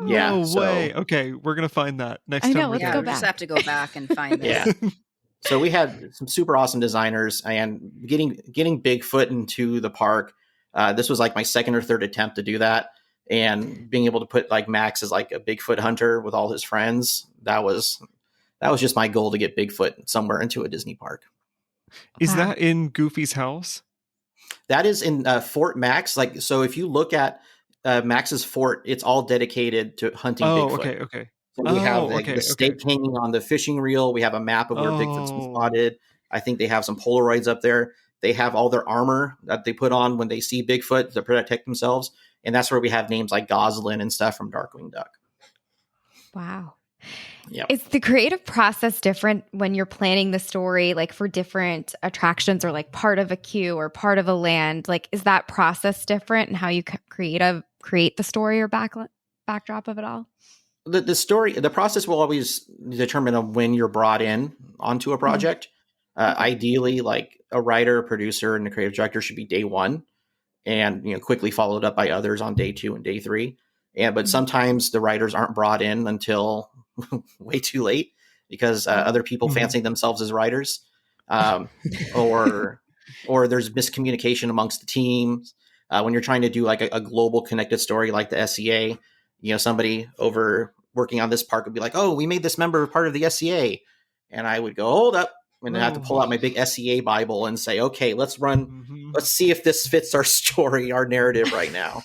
Speaker 3: Yeah.
Speaker 2: No way. Okay, we're gonna find that next
Speaker 1: I know,
Speaker 2: time.
Speaker 1: let's
Speaker 2: We're
Speaker 1: go
Speaker 4: We
Speaker 1: back.
Speaker 4: just have to go back and find this.
Speaker 3: Yeah. So we had some super awesome designers, and getting Bigfoot into the park. This was like my second or third attempt to do that, and being able to put like Max as like a Bigfoot hunter with all his friends. That was just my goal, to get Bigfoot somewhere into a Disney park.
Speaker 2: Is that in Goofy's house?
Speaker 3: That is in Fort Max. Like, so if you look at Max's fort, it's all dedicated to hunting Bigfoot.
Speaker 2: Okay.
Speaker 3: So we have the stake hanging on the fishing reel. We have a map of where Bigfoot's been spotted. I think they have some Polaroids up there. They have all their armor that they put on when they see Bigfoot to protect themselves. And that's where we have names like Goslin and stuff from Darkwing Duck.
Speaker 1: Wow.
Speaker 3: Yep.
Speaker 1: Is the creative process different when you're planning the story, like for different attractions or like part of a queue or part of a land? Like, is that process different in how you create the story or backdrop of it all?
Speaker 3: The process will always determine on when you're brought in onto a project. Ideally, like a writer, a producer, and a creative director should be day one, and quickly followed up by others on day 2 and day 3. But sometimes the writers aren't brought in until way too late because other people fancy themselves as writers, or there's miscommunication amongst the teams when you're trying to do like a global connected story like the SCA. Somebody over working on this park would be like, "Oh, we made this member part of the SCA," and I would go, "Hold up," and I have to pull out my big SCA Bible and say, "Okay, let's see if this fits our story, our narrative right now."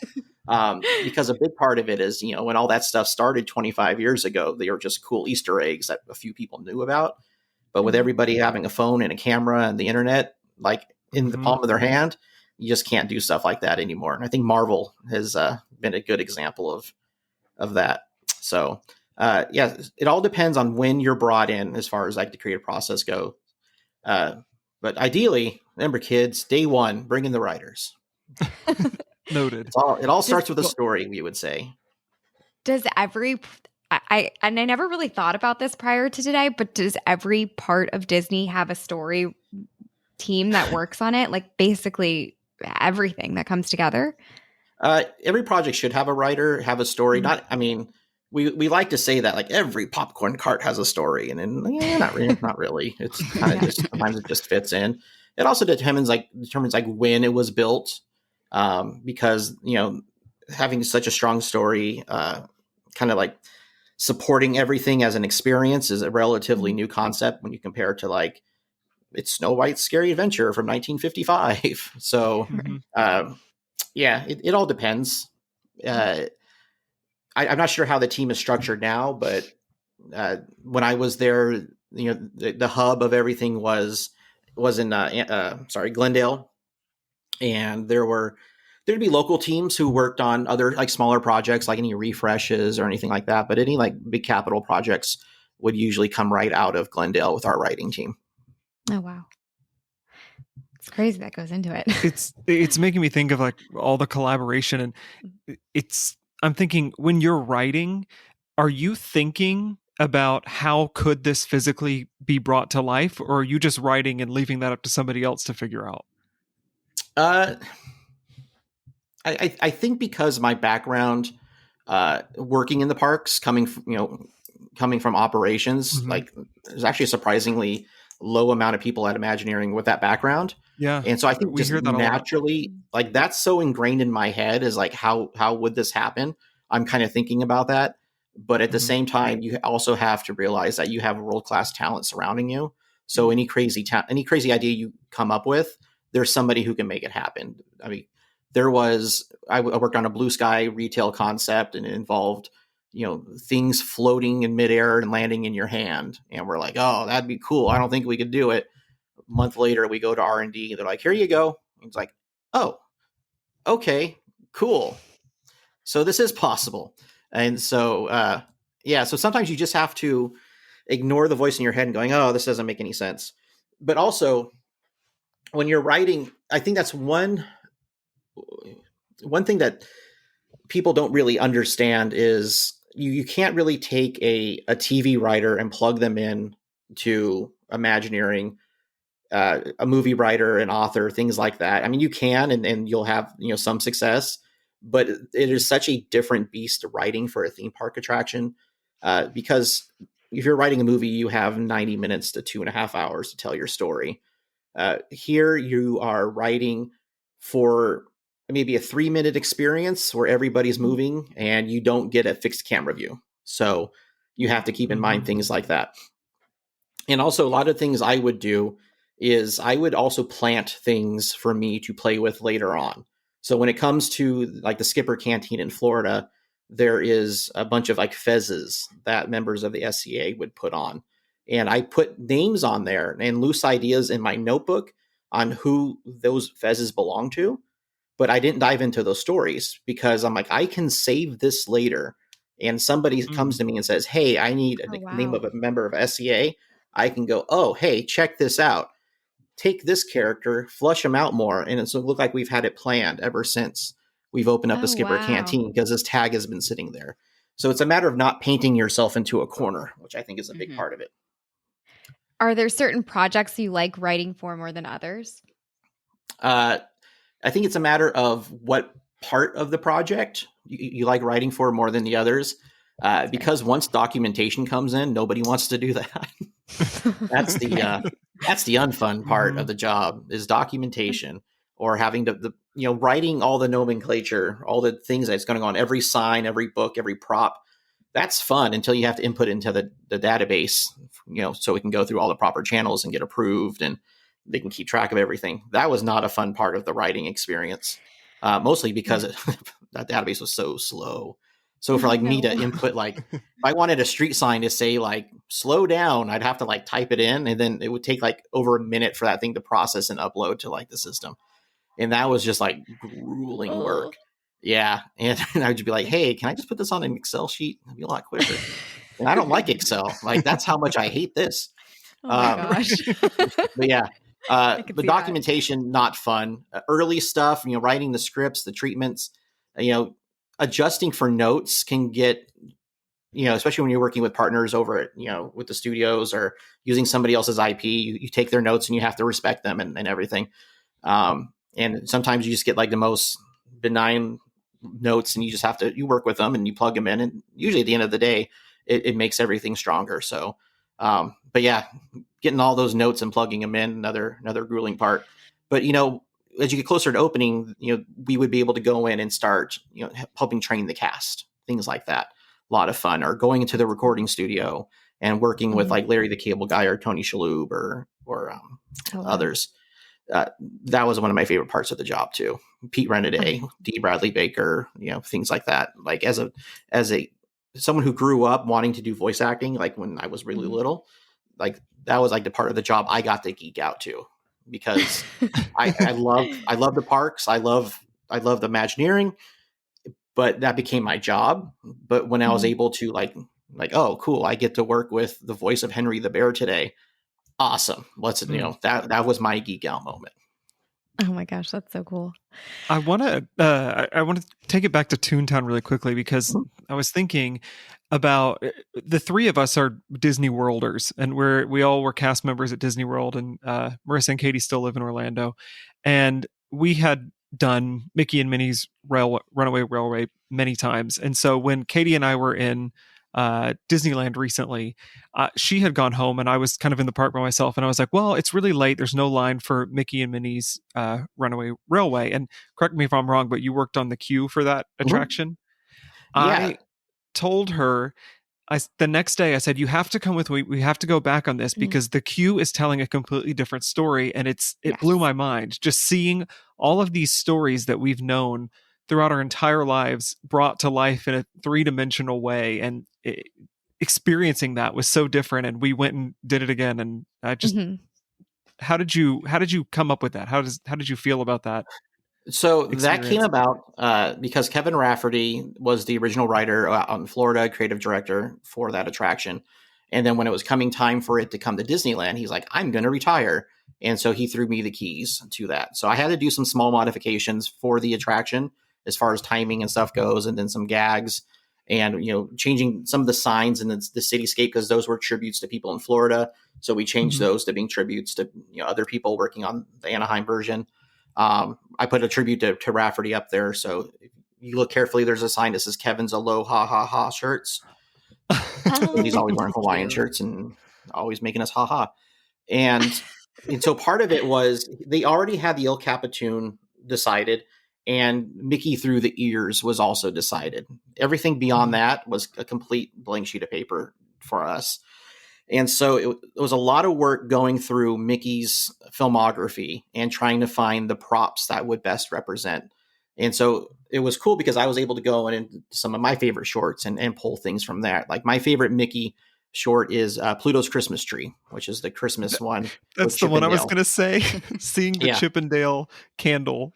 Speaker 3: Because a big part of it is, when all that stuff started 25 years ago, they were just cool Easter eggs that a few people knew about. But with everybody having a phone and a camera and the internet, like in the palm of their hand, you just can't do stuff like that anymore. And I think Marvel has been a good example of that. So, it all depends on when you're brought in as far as like the creative process go. But ideally, remember kids, day one, bring in the writers.
Speaker 2: Noted.
Speaker 3: It all starts with a story, we would say.
Speaker 1: Does I never really thought about this prior to today, but does every part of Disney have a story team that works on it? Like basically everything that comes together?
Speaker 3: Every project should have a writer, have a story. We like to say that like every popcorn cart has a story, and then not really. It's kind of just sometimes it just fits in. It also determines when it was built. Because having such a strong story, kind of like supporting everything as an experience is a relatively new concept when you compare it to like it's Snow White's Scary Adventure from 1955. So, it all depends. I'm not sure how the team is structured now, but when I was there, the hub of everything was in Glendale. And there'd be local teams who worked on other like smaller projects, like any refreshes or anything like that. But any like big capital projects would usually come right out of Glendale with our writing team.
Speaker 1: Oh, wow. It's crazy that goes into it.
Speaker 2: It's making me think of like all the collaboration, and I'm thinking, when you're writing, are you thinking about how could this physically be brought to life, or are you just writing and leaving that up to somebody else to figure out?
Speaker 3: I think because my background working in the parks, coming from operations, like there's actually a surprisingly low amount of people at Imagineering with that background.
Speaker 2: Yeah.
Speaker 3: And so I think
Speaker 2: we
Speaker 3: just
Speaker 2: hear that
Speaker 3: naturally, like that's so ingrained in my head is like, how would this happen? I'm kind of thinking about that. But at the same time, you also have to realize that you have world-class talent surrounding you. So any crazy idea you come up with, there's somebody who can make it happen. I mean, I worked on a blue sky retail concept, and it involved, things floating in midair and landing in your hand. And we're like, oh, that'd be cool. I don't think we could do it. A month later, we go to R&D. They're like, here you go. And it's like, oh, okay, cool. So this is possible. And so, so sometimes you just have to ignore the voice in your head and going, oh, this doesn't make any sense. But also, when you're writing, I think that's one thing that people don't really understand is you can't really take a TV writer and plug them in to Imagineering, a movie writer, an author, things like that. I mean, you can, and you'll have, some success, but it is such a different beast writing for a theme park attraction, because if you're writing a movie, you have 90 minutes to 2.5 hours to tell your story. Here you are writing for maybe a 3-minute experience where everybody's moving and you don't get a fixed camera view. So you have to keep in mind things like that. And also, a lot of things I would do is I would also plant things for me to play with later on. So when it comes to like the Skipper Canteen in Florida, there is a bunch of like fezzes that members of the SCA would put on. And I put names on there and loose ideas in my notebook on who those fezzes belong to. But I didn't dive into those stories because I'm like, I can save this later. And somebody comes to me and says, hey, I need a name of a member of SCA. I can go, oh, hey, check this out. Take this character, flush them out more. And it's look like we've had it planned ever since we've opened up the Skipper Canteen, because this tag has been sitting there. So it's a matter of not painting yourself into a corner, which I think is a big part of it.
Speaker 1: Are there certain projects you like writing for more than others?
Speaker 3: I think it's a matter of what part of the project you like writing for more than the others. Because once documentation comes in, nobody wants to do that. That's the unfun part of the job, is documentation, or having to writing all the nomenclature, all the things that's going on, every sign, every book, every prop. That's fun until you have to input into the database, so it can go through all the proper channels and get approved, and they can keep track of everything. That was not a fun part of the writing experience, mostly because that database was so slow. So for like me to input, like if I wanted a street sign to say like slow down, I'd have to like type it in, and then it would take like over a minute for that thing to process and upload to like the system. And that was just like grueling work. Yeah. And I would be like, hey, can I just put this on an Excel sheet? It'd be a lot quicker. And I don't like Excel. Like, that's how much I hate this.
Speaker 1: Oh my gosh.
Speaker 3: But yeah, the documentation, not fun. Early stuff, writing the scripts, the treatments, adjusting for notes can get, especially when you're working with partners over at, with the studios or using somebody else's IP, you take their notes and you have to respect them and everything. And sometimes you just get like the most benign notes and you just have to, you work with them and you plug them in. And usually at the end of the day, it makes everything stronger. So, but yeah, getting all those notes and plugging them in, another grueling part. But, as you get closer to opening, we would be able to go in and start, helping train the cast, things like that. A lot of fun. Or going into the recording studio and working with like Larry the Cable Guy or Tony Shalhoub or others. That was one of my favorite parts of the job too. Pete Renaday, D. Bradley Baker, things like that. Like as someone who grew up wanting to do voice acting, like when I was really little, like that was like the part of the job I got to geek out to. because I love the parks. I love the Imagineering, but that became my job. But when I was able to like, oh, cool, I get to work with the voice of Henry the Bear today. Awesome. That was my geek out moment.
Speaker 1: Oh my gosh, that's so cool.
Speaker 2: I want to take it back to Toontown really quickly because I was thinking about the three of us are Disney Worlders, and we all were cast members at Disney World, and Marissa and Katie still live in Orlando, and we had done Mickey and Minnie's Runaway Railway many times, and so when Katie and I were in Disneyland recently, she had gone home and I was kind of in the park by myself, and I was like, well, it's really late, there's no line for Mickey and Minnie's Runaway Railway. And correct me if I'm wrong, but you worked on the queue for that attraction.
Speaker 3: Yeah.
Speaker 2: I told her, the next day I said, you have to come with me, we have to go back on this because the queue is telling a completely different story. And it blew my mind just seeing all of these stories that we've known throughout our entire lives brought to life in a 3-dimensional way, and experiencing that was so different. And we went and did it again. And I just, how did you come up with that? How did you feel about that?
Speaker 3: So
Speaker 2: experience?
Speaker 3: That came about because Kevin Rafferty was the original writer out in Florida, creative director for that attraction. And then when it was coming time for it to come to Disneyland, he's like, I'm going to retire. And so he threw me the keys to that. So I had to do some small modifications for the attraction as far as timing and stuff goes, and then some gags and, changing some of the signs in the cityscape, because those were tributes to people in Florida. So we changed those to being tributes to, other people working on the Anaheim version. I put a tribute to Rafferty up there. So if you look carefully, there's a sign that says Kevin's Aloha Ha Ha shirts. He's always wearing Hawaiian shirts and always making us ha ha. And so part of it was they already had the El Capitan decided, and Mickey through the ears was also decided. Everything beyond that was a complete blank sheet of paper for us. And so it was a lot of work going through Mickey's filmography and trying to find the props that would best represent. And so it was cool because I was able to go into some of my favorite shorts and pull things from there. Like my favorite Mickey short is Pluto's Christmas Tree, which is the Christmas one.
Speaker 2: That's the one I was going to say. Seeing the Chippendale candle.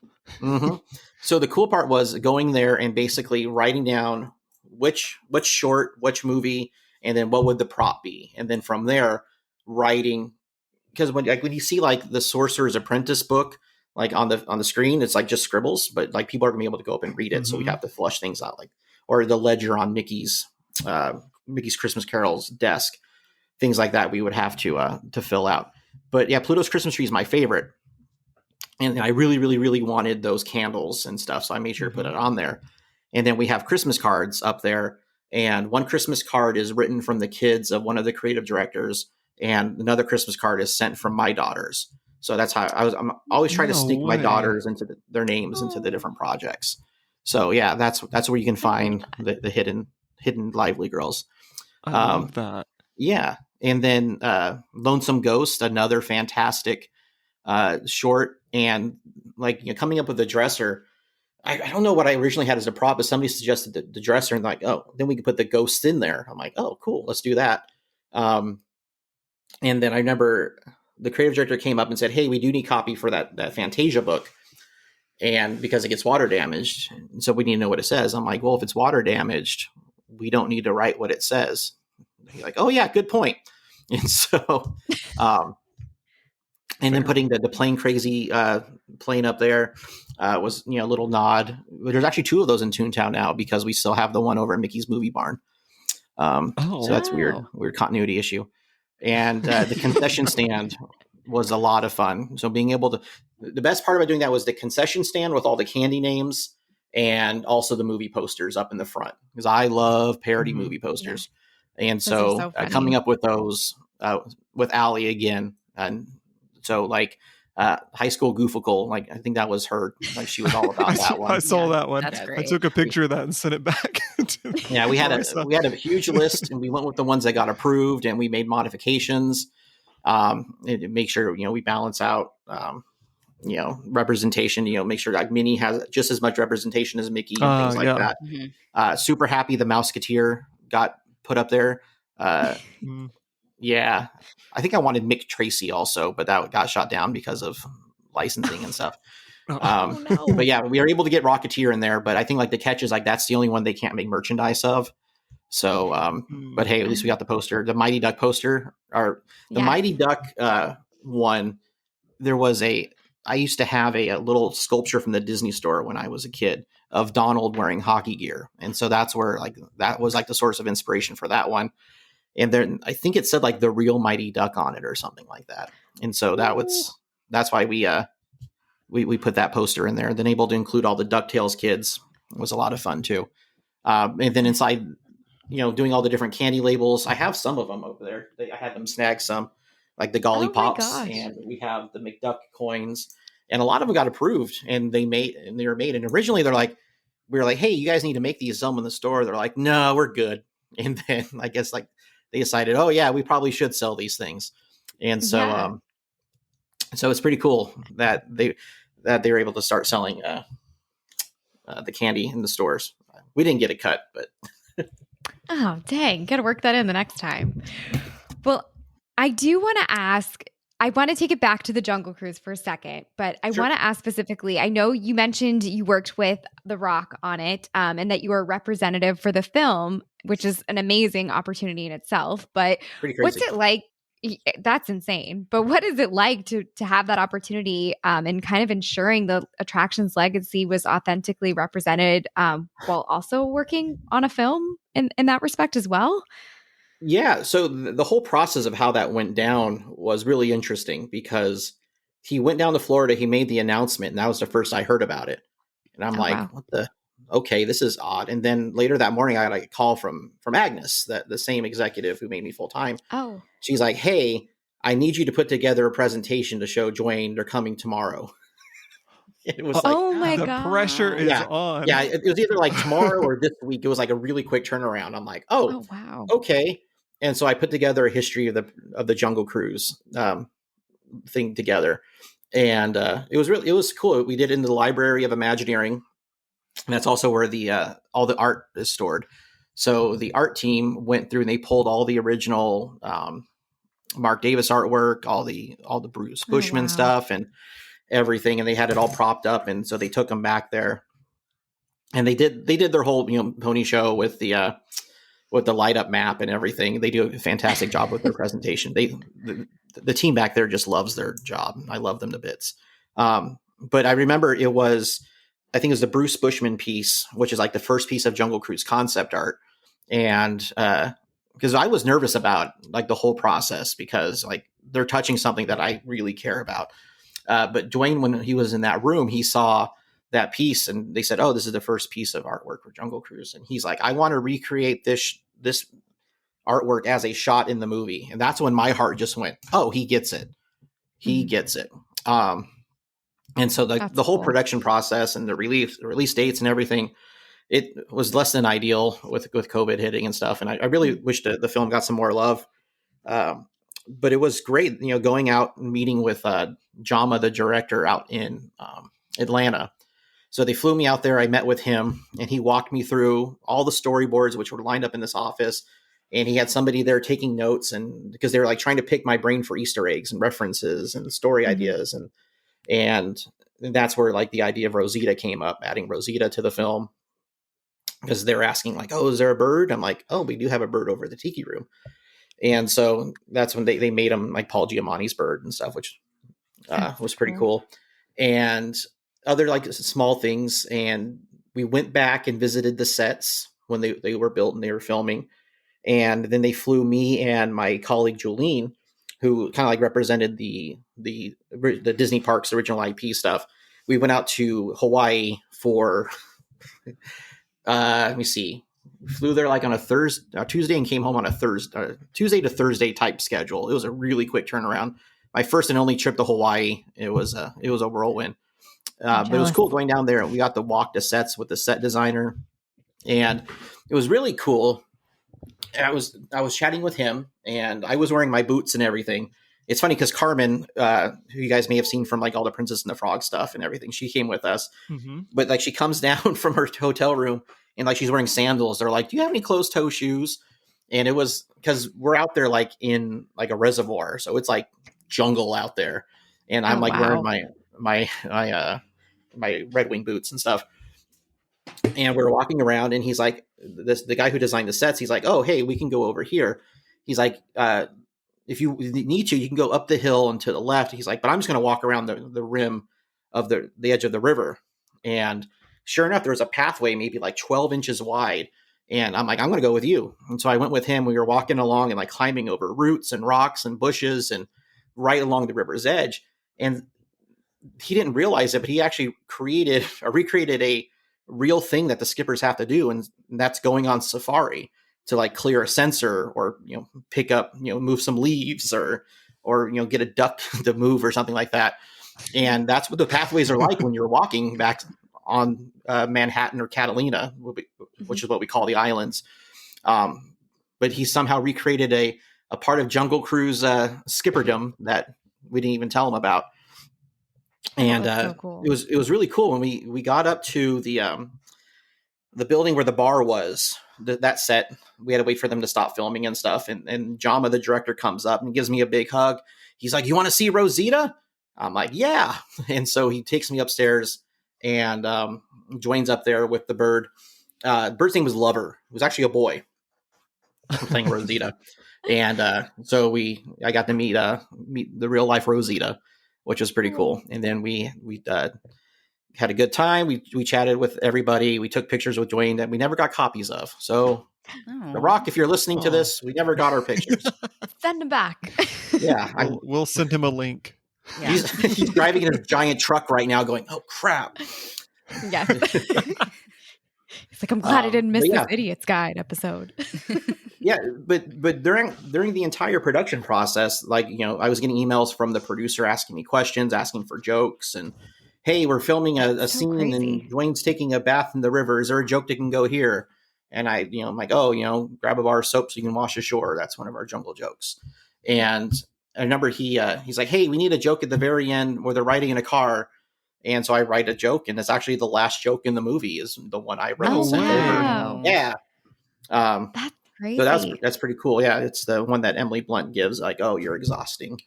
Speaker 3: So the cool part was going there and basically writing down which short, which movie, and then what would the prop be, and then from there writing. Because when you see like the Sorcerer's Apprentice book, like on the screen, it's like just scribbles, but like people are gonna be able to go up and read it, so we have to flush things out, like, or the ledger on Mickey's Christmas Carol's desk, things like that we would have to fill out. But yeah, Pluto's Christmas Tree is my favorite. And I really, really, really wanted those candles and stuff. So I made sure to put it on there. And then we have Christmas cards up there. And one Christmas card is written from the kids of one of the creative directors. And another Christmas card is sent from my daughters. So that's how I'm always trying to sneak my daughters into their names into the different projects. So yeah, that's where you can find the hidden lively girls.
Speaker 2: I love that.
Speaker 3: Yeah. And then Lonesome Ghost, another fantastic short. And like, coming up with the dresser, I don't know what I originally had as a prop, but somebody suggested the dresser, and like, oh, then we could put the ghosts in there. I'm like, oh, cool, let's do that. And then I remember the creative director came up and said, hey, we do need copy for that Fantasia book. And because it gets water damaged, so we need to know what it says. I'm like, well, if it's water damaged, we don't need to write what it says. He's like, oh yeah, good point. And so, and then putting the plane crazy plane up there was, a little nod. There's actually 2 of those in Toontown now because we still have the one over at Mickey's Movie Barn. So that's weird continuity issue. And the concession stand was a lot of fun. So being able to, the best part about doing that was the concession stand with all the candy names and also the movie posters up in the front, because I love parody movie posters. Yeah. And so coming up with those with Allie again, and so like High School Gooficle, like I think that was her, like she was all about that one.
Speaker 2: I saw that one.
Speaker 4: That's great.
Speaker 2: I took a picture of that and sent it back.
Speaker 3: Yeah, we had a huge list, and we went with the ones that got approved, and we made modifications and make sure we balance out representation. Make sure like Minnie has just as much representation as Mickey and things like that. Mm-hmm. Super happy the Mouseketeer got put up there. Yeah. I think I wanted Mick Tracy also, but that got shot down because of licensing and stuff.
Speaker 2: Oh.
Speaker 1: no.
Speaker 3: But yeah, we were able to get Rocketeer in there, but I think like the catch is like that's the only one they can't make merchandise of. So, but hey, at least we got the poster, the Mighty Duck poster, or the
Speaker 1: Yes.
Speaker 3: Mighty Duck one. I used to have a little sculpture from the Disney store when I was a kid of Donald wearing hockey gear, and so that's where like that was like the source of inspiration for that one. And then I think it said like the real Mighty Duck on it or something like that, and so that's why we put that poster in there. Then able to include all the DuckTales kids was a lot of fun too. And then inside, doing all the different candy labels. I have some of them over there. I had them snag some, like the Golly Pops, and we have the McDuck coins, and a lot of them got approved, and they were made. And originally we were like, hey, you guys need to make these, sell them in the store. They're like, no, we're good. And then I guess like they decided, oh yeah, we probably should sell these things. And so, so it's pretty cool that they were able to start selling the candy in the stores. We didn't get a cut, but
Speaker 1: Oh, dang. Got to work that in the next time. Well, I do want to ask, I want to take it back to the Jungle Cruise for a second, but I want to ask specifically, I know you mentioned you worked with The Rock on it, and that you were a representative for the film, which is an amazing opportunity in itself, but
Speaker 3: pretty crazy.
Speaker 1: What's it like? That's insane. But what is it like to have that opportunity and kind of ensuring the attraction's legacy was authentically represented while also working on a film in that respect as well?
Speaker 3: Yeah. So the whole process of how that went down was really interesting because he went down to Florida, he made the announcement, and that was the first I heard about it. And I'm
Speaker 1: wow.
Speaker 3: Okay, this is odd. And then later that morning, I got a call from Agnes, the same executive who made me full time.
Speaker 1: Oh,
Speaker 3: she's like, hey, I need you to put together a presentation to show Dwayne they're coming tomorrow. It was like,
Speaker 1: oh my
Speaker 2: the
Speaker 1: God.
Speaker 2: pressure is on.
Speaker 3: Yeah, it was either like tomorrow or this week. It was like a really quick turnaround. I'm like, oh
Speaker 1: wow.
Speaker 3: Okay. And so I put together a history of the Jungle Cruise thing together, and it was cool. We did it in the Library of Imagineering. And that's also where all the art is stored. So the art team went through and they pulled all the original Mark Davis artwork, all the Bruce Bushman stuff and everything, and they had it all propped up. And so they took them back there, and they did their whole pony show with the light up map and everything. They do a fantastic job with their presentation. The team back there just loves their job. I love them to bits. But I remember I think it was the Bruce Bushman piece, which is like the first piece of Jungle Cruise concept art. And because I was nervous about like the whole process because like they're touching something that I really care about. But Dwayne, when he was in that room, he saw that piece and they said, oh, this is the first piece of artwork for Jungle Cruise. And he's like, I want to recreate this artwork as a shot in the movie. And that's when my heart just went, oh, he gets it. He gets it. And so the whole production process and the release dates and everything, it was less than ideal with COVID hitting and stuff. And I really wish the film got some more love. But it was great, going out and meeting with Jama, the director out in Atlanta. So they flew me out there. I met with him and he walked me through all the storyboards, which were lined up in this office. And he had somebody there taking notes, and because they were like trying to pick my brain for Easter eggs and references and story ideas. And that's where like the idea of Rosita came up, adding Rosita to the film, because they're asking like, oh, is there a bird? I'm like, oh, we do have a bird over at the Tiki Room. And so that's when they made him like Paul Giamatti's bird and stuff, which was pretty cool. And other like small things. And we went back and visited the sets when they were built and they were filming. And then they flew me and my colleague Julene, who kind of like represented the Disney Parks original IP stuff. We went out to Hawaii for, let me see, we flew there like on a Tuesday and came home on a Tuesday to Thursday type schedule. It was a really quick turnaround. My first and only trip to Hawaii. It was a whirlwind, but it was cool going down there. We got to walk the sets with the set designer, and it was really cool. I was chatting with him, and I was wearing my boots and everything. It's funny because Carmen, who you guys may have seen from like all the Princess and the Frog stuff and everything, she came with us. Mm-hmm. But like she comes down from her hotel room and like she's wearing sandals. They're like, "Do you have any closed toe shoes?" And it was because we're out there like in like a reservoir, so it's like jungle out there, and I'm
Speaker 1: Oh,
Speaker 3: like
Speaker 1: wow.
Speaker 3: wearing my Red Wing boots and stuff. And we're walking around, and he's like, the guy who designed the sets, he's like, oh, hey, we can go over here. He's like, if you need to, you can go up the hill and to the left. He's like, but I'm just going to walk around the rim of the edge of the river. And sure enough, there was a pathway maybe like 12 inches wide. And I'm like, I'm going to go with you. And so I went with him. We were walking along and like climbing over roots and rocks and bushes and right along the river's edge. And he didn't realize it, but he actually recreated a real thing that the skippers have to do. And that's going on safari to like clear a sensor or, pick up, move some leaves or, get a duck to move or something like that. And that's what the pathways are like when you're walking back on Manhattan or Catalina, which is what we call the islands. But he somehow recreated a part of Jungle Cruise skipperdom that we didn't even tell him about. And
Speaker 1: so cool.
Speaker 3: it was really cool when we got up to the building where the bar was. That set, we had to wait for them to stop filming and stuff. And Jama, the director, comes up and gives me a big hug. He's like, "You want to see Rosita?" I'm like, "Yeah." And so he takes me upstairs, and Dwayne's up there with the bird. Bird's name was Lover. It was actually a boy playing Rosita. And so I got to meet the real life Rosita, which was pretty cool. And then we had a good time. We chatted with everybody. We took pictures with Dwayne that we never got copies of. So The Rock, if you're listening to this, we never got our pictures.
Speaker 1: Send him back.
Speaker 3: Yeah.
Speaker 2: We'll send him a link.
Speaker 4: Yeah.
Speaker 3: He's driving in a giant truck right now going, "Oh, crap."
Speaker 1: Yes. It's like, I'm glad I didn't miss
Speaker 3: but
Speaker 1: this Idiot's Guide episode.
Speaker 3: Yeah, but during the entire production process, like, I was getting emails from the producer asking me questions, asking for jokes, and hey, we're filming a
Speaker 1: so
Speaker 3: scene
Speaker 1: crazy.
Speaker 3: and Dwayne's taking a bath in the river. Is there a joke that can go here? And I'm like, oh, grab a bar of soap so you can wash ashore. That's one of our jungle jokes. And I remember he's like, hey, we need a joke at the very end where they're riding in a car. And so I write a joke, and it's actually the last joke in the movie is the one I wrote.
Speaker 1: Oh,
Speaker 3: and sent
Speaker 1: wow.
Speaker 3: over. Yeah.
Speaker 1: That's crazy.
Speaker 3: So that's pretty cool. Yeah, it's the one that Emily Blunt gives, like, "Oh, you're exhausting."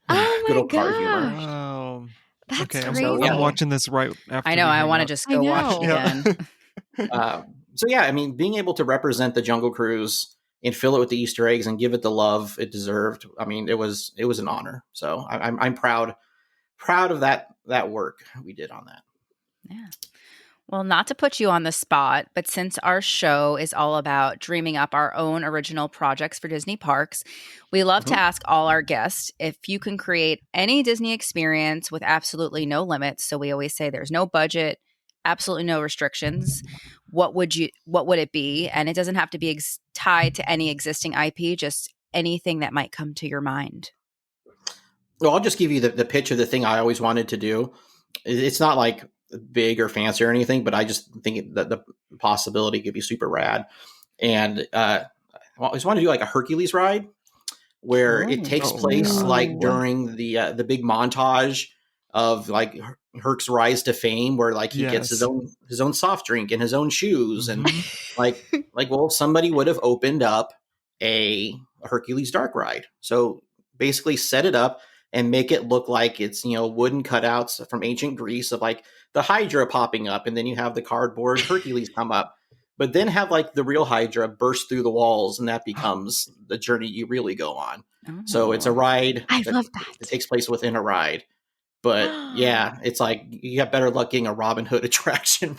Speaker 1: Oh
Speaker 3: Good
Speaker 1: my
Speaker 3: old car humor.
Speaker 1: gosh.
Speaker 2: Wow.
Speaker 1: That's
Speaker 2: Okay,
Speaker 1: crazy.
Speaker 2: I'm watching this right after.
Speaker 4: I know.
Speaker 2: we
Speaker 4: I
Speaker 2: hang
Speaker 4: want to
Speaker 2: up.
Speaker 4: just
Speaker 1: I
Speaker 4: go watch it
Speaker 1: know.
Speaker 4: again.
Speaker 3: So yeah, I mean, being able to represent the Jungle Cruise and fill it with the Easter eggs and give it the love it deserved. I mean, it was an honor. So I'm proud of that work we did on that.
Speaker 4: Yeah. Well, not to put you on the spot, but since our show is all about dreaming up our own original projects for Disney parks, we love to ask all our guests if you can create any Disney experience with absolutely no limits. So we always say there's no budget, absolutely no restrictions. What would it be? And it doesn't have to be tied to any existing IP, just anything that might come to your mind.
Speaker 3: Well, I'll just give you the pitch of the thing I always wanted to do. It's not like big or fancy or anything, but I just think that the possibility could be super rad. And I just want to do like a Hercules ride where it takes place like during the big montage of like Herc's rise to fame, where like he gets his own soft drink and his own shoes, and like somebody would have opened up a Hercules dark ride. So basically set it up and make it look like it's, wooden cutouts from ancient Greece of like the Hydra popping up, and then you have the cardboard Hercules come up, but then have like the real Hydra burst through the walls, and that becomes the journey you really go on. Oh. So it's a ride.
Speaker 1: I love that.
Speaker 3: It takes place within a ride. But yeah, it's like you have better luck getting a Robin Hood attraction.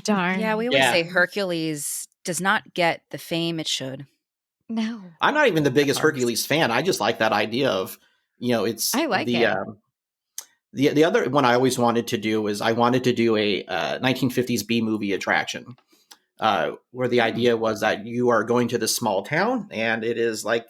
Speaker 1: Darn.
Speaker 4: Yeah, we always say Hercules does not get the fame it should.
Speaker 1: No.
Speaker 3: I'm not even the biggest Hercules fan. I just like that idea of, it's
Speaker 1: I like
Speaker 3: it. The other one I always wanted to do is I wanted to do a 1950s B movie attraction, where the idea was that you are going to this small town, and it's like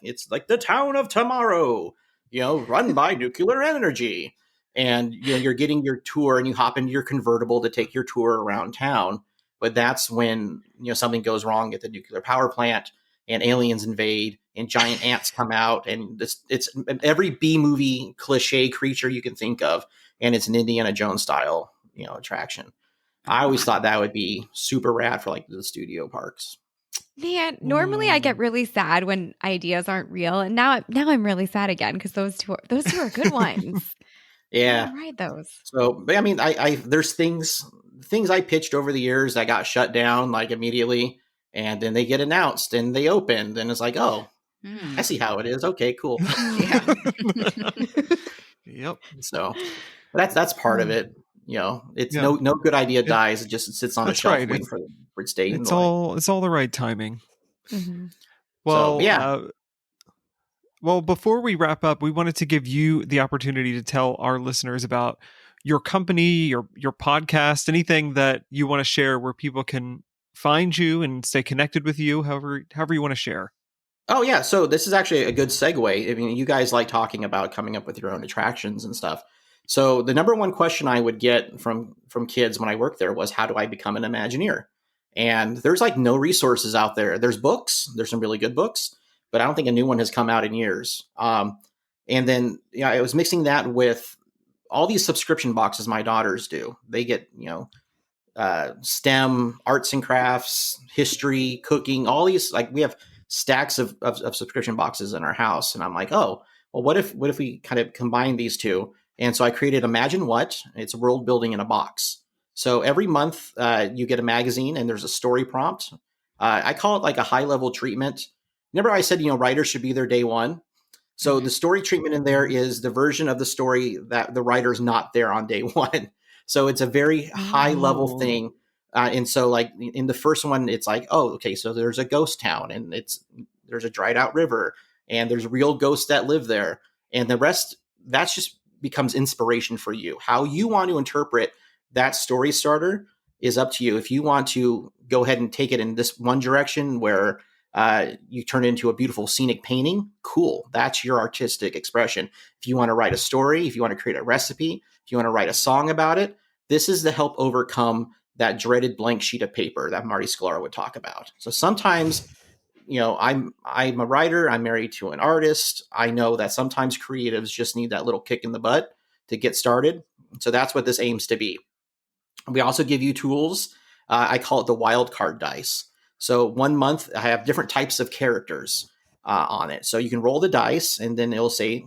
Speaker 3: the town of tomorrow, run by nuclear energy, and you're getting your tour, and you hop into your convertible to take your tour around town. But that's when something goes wrong at the nuclear power plant, and aliens invade, and giant ants come out, and it's every B movie cliche creature you can think of, and it's an Indiana Jones style, attraction. I always thought that would be super rad for like the studio parks.
Speaker 1: Man, normally I get really sad when ideas aren't real, and now I'm really sad again because those two are good ones.
Speaker 3: Yeah.
Speaker 1: I want to ride those.
Speaker 3: So, but I mean, I there's things I pitched over the years that got shut down like immediately, and then they get announced and they opened, and it's like, oh, I see how it is. Okay, cool.
Speaker 4: Yeah.
Speaker 2: Yep.
Speaker 3: So that's part of it. It's
Speaker 2: Yeah.
Speaker 3: no good idea dies. It just sits on a
Speaker 2: That's
Speaker 3: shelf
Speaker 2: right.
Speaker 3: waiting for its day.
Speaker 2: It's all the right timing.
Speaker 1: Mhm.
Speaker 2: Well,
Speaker 3: So, yeah.
Speaker 2: Well, before we wrap up, we wanted to give you the opportunity to tell our listeners about your company, your podcast, anything that you want to share where people can find you and stay connected with you, however you want to share.
Speaker 3: Oh yeah, so this is actually a good segue. I mean, you guys like talking about coming up with your own attractions and stuff. So the number one question I would get from kids when I worked there was, how do I become an Imagineer? And there's like no resources out there. There's books. There's some really good books, but I don't think a new one has come out in years. And then I was mixing that with all these subscription boxes my daughters do. They get STEM, arts and crafts, history, cooking, all these, like we have stacks of subscription boxes in our house. And I'm like, oh, well, what if we kind of combine these two? And so I created Imagine What? It's world building in a box. So every month you get a magazine and there's a story prompt. I call it like a high level treatment. Remember I said, writers should be there day one. So the story treatment in there is the version of the story that the writer's not there on day one. So it's a very high level thing. And so like in the first one, it's like, oh, okay, so there's a ghost town and there's a dried out river and there's real ghosts that live there. And the rest, that's just becomes inspiration for you. How you want to interpret that story starter is up to you. If you want to go ahead and take it in this one direction where you turn it into a beautiful scenic painting, cool. That's your artistic expression. If you want to write a story, if you want to create a recipe, if you want to write a song about it, this is to help overcome that dreaded blank sheet of paper that Marty Sklar would talk about. So sometimes, I'm a writer, I'm married to an artist. I know that sometimes creatives just need that little kick in the butt to get started. So that's what this aims to be. We also give you tools. I call it the wild card dice. So 1 month, I have different types of characters on it. So you can roll the dice and then it'll say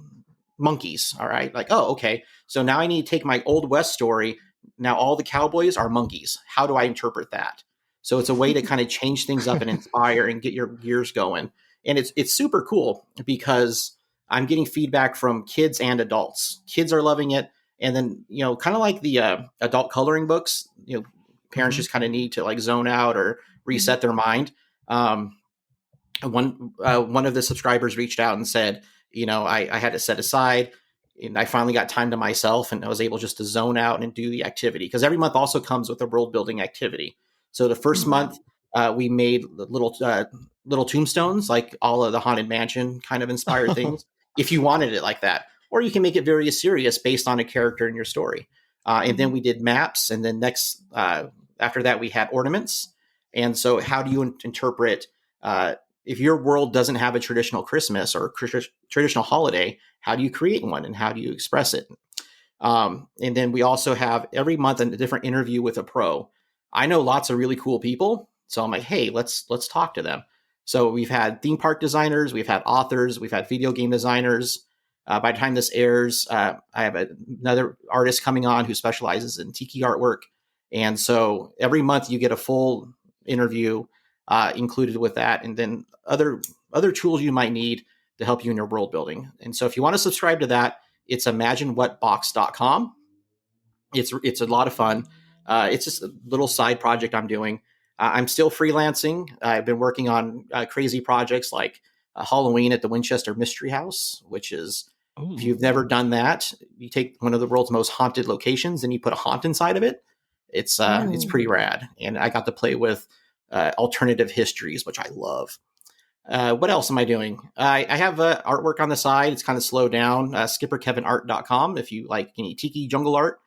Speaker 3: monkeys. All right. Like, oh, okay. So now I need to take my Old West story. Now all the cowboys are monkeys. How do I interpret that? So it's a way to kind of change things up and inspire and get your gears going. And it's super cool because I'm getting feedback from kids and adults. Kids are loving it. And then, kind of like the adult coloring books, parents just kind of need to like zone out or reset their mind. One of the subscribers reached out and said, I had to set aside and I finally got time to myself and I was able just to zone out and do the activity. Because every month also comes with a world building activity. So the first month we made little tombstones, like all of the Haunted Mansion kind of inspired things, if you wanted it like that. Or you can make it very serious based on a character in your story. And then we did maps. And then next, after that, we had ornaments. And so how do you interpret, if your world doesn't have a traditional Christmas or traditional holiday, how do you create one and how do you express it? And then we also have every month a different interview with a pro. I know lots of really cool people. So I'm like, hey, let's talk to them. So we've had theme park designers, we've had authors, we've had video game designers. By the time this airs, I have another artist coming on who specializes in tiki artwork. And so every month you get a full interview included with that. And then other tools you might need to help you in your world building. And so if you want to subscribe to that, it's imaginewhatbox.com. It's a lot of fun. It's just a little side project I'm doing. I'm still freelancing. I've been working on crazy projects like Halloween at the Winchester Mystery House, which is, if you've never done that, you take one of the world's most haunted locations and you put a haunt inside of it. It's pretty rad. And I got to play with alternative histories, which I love. What else am I doing? I have artwork on the side. It's kind of slowed down. skipperkevinart.com. If you like any tiki jungle art,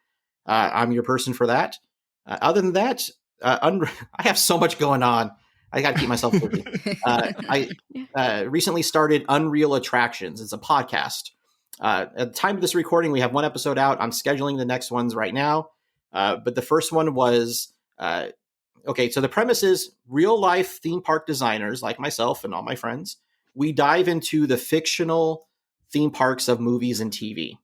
Speaker 3: I'm your person for that. Other than that, I have so much going on. I got to keep myself busy. I recently started Unreal Attractions. It's a podcast. At the time of this recording, we have one episode out. I'm scheduling the next ones right now. But the first one was okay, so the premise is real life theme park designers like myself and all my friends. We dive into the fictional theme parks of movies and TV.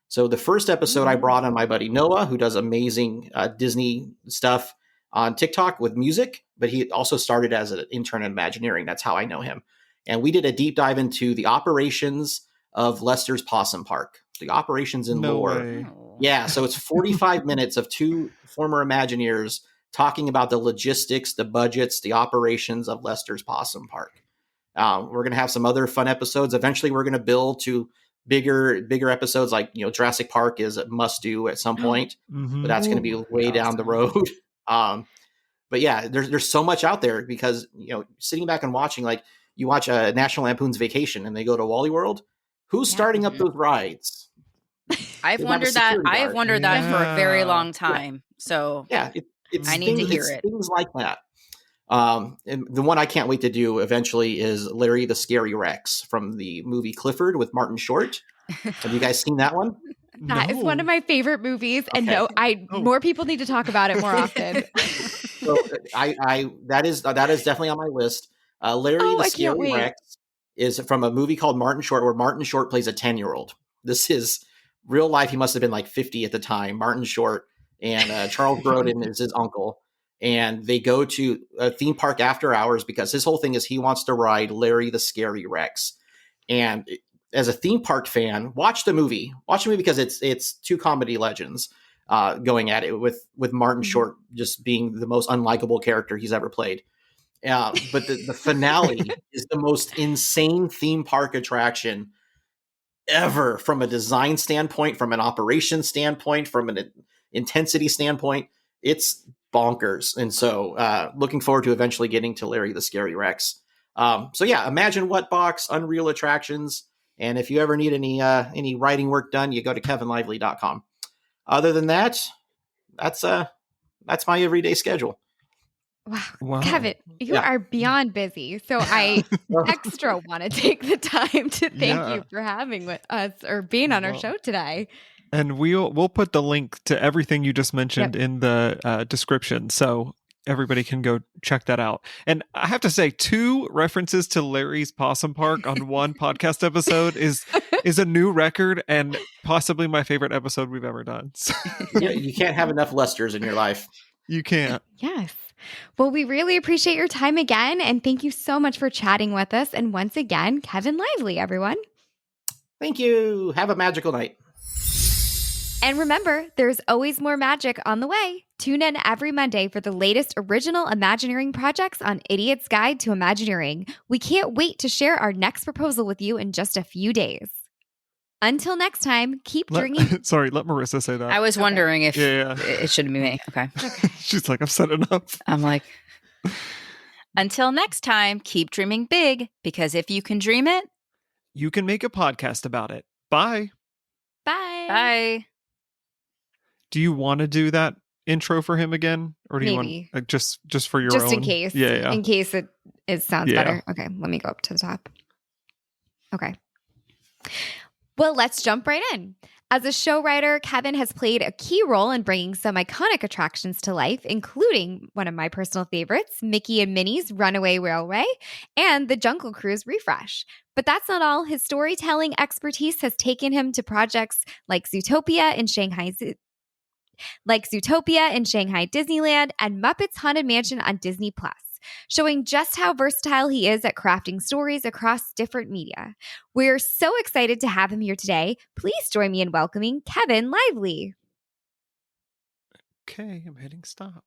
Speaker 3: So the first episode I brought on my buddy Noah, who does amazing Disney stuff on TikTok with music, but he also started as an intern at Imagineering. That's how I know him. And we did a deep dive into the operations of Lester's Possum Park, the operations and
Speaker 2: No
Speaker 3: lore.
Speaker 2: way.
Speaker 3: Yeah, so it's 45 minutes of two former Imagineers talking about the logistics, the budgets, the operations of Lester's Possum Park. We're going to have some other fun episodes. Eventually, we're going to build to bigger episodes, like Jurassic Park is a must do at some point, but that's going to be way down the road. But yeah, there's so much out there because sitting back and watching, like you watch National Lampoon's Vacation and they go to Wally World. Who's starting up those rides?
Speaker 4: I've wondered that for a very long time. So
Speaker 3: yeah, it's
Speaker 4: I need to hear it.
Speaker 3: Things like that. And the one I can't wait to do eventually is Larry the Scary Rex from the movie Clifford with Martin Short. Have you guys seen that one?
Speaker 1: That is one of my favorite movies, and more people need to talk about it more often.
Speaker 3: So that is definitely on my list. Larry the Scary Rex is from a movie called Martin Short, where Martin Short plays a 10-year-old. This is real life. He must have been like 50 at the time, Martin Short, and Charles Grodin is his uncle. And they go to a theme park after hours because his whole thing is he wants to ride Larry the Scary Rex. And as a theme park fan, watch the movie because it's two comedy legends going at it with Martin Short just being the most unlikable character he's ever played. But the finale is the most insane theme park attraction ever, from a design standpoint, from an operation standpoint, from an intensity standpoint. It's bonkers. And so looking forward to eventually getting to Larry the Scary Rex. So yeah, Imagine What Box, Unreal Attractions. And if you ever need any writing work done, you go to kevinlively.com. Other than that, that's my everyday schedule.
Speaker 1: Wow. Kevin, you are beyond busy. So I extra want to take the time to thank you for having with us or being on our show today.
Speaker 2: And we'll put the link to everything you just mentioned in the description, so everybody can go check that out. And I have to say, 2 references to Larry's Possum Park on one podcast episode is a new record and possibly my favorite episode we've ever done. So.
Speaker 3: Yeah, you can't have enough Lesters in your life.
Speaker 2: You can't.
Speaker 1: Yes. Well, we really appreciate your time again, and thank you so much for chatting with us. And once again, Kevin Lively, everyone.
Speaker 3: Thank you. Have a magical night.
Speaker 1: And remember, there's always more magic on the way. Tune in every Monday for the latest original Imagineering projects on Idiot's Guide to Imagineering. We can't wait to share our next proposal with you in just a few days. Until next time, keep drinking.
Speaker 2: Sorry, let Marissa say that.
Speaker 4: I was wondering if it shouldn't be me. Okay.
Speaker 2: She's like, I've said enough.
Speaker 4: I'm like, until next time, keep dreaming big, because if you can dream it,
Speaker 2: you can make a podcast about it. Bye.
Speaker 1: Bye.
Speaker 4: Bye.
Speaker 2: Do you want to do that intro for him again? Or do you want just for your own?
Speaker 1: Just in case. Yeah. In case it sounds better. Okay, let me go up to the top. Okay. Well, let's jump right in. As a show writer, Kevin has played a key role in bringing some iconic attractions to life, including one of my personal favorites, Mickey and Minnie's Runaway Railway and the Jungle Cruise refresh. But that's not all. His storytelling expertise has taken him to projects like Zootopia in Shanghai Disneyland and Muppets Haunted Mansion on Disney+, showing just how versatile he is at crafting stories across different media. We're so excited to have him here today. Please join me in welcoming Kevin Lively.
Speaker 2: Okay, I'm hitting stop.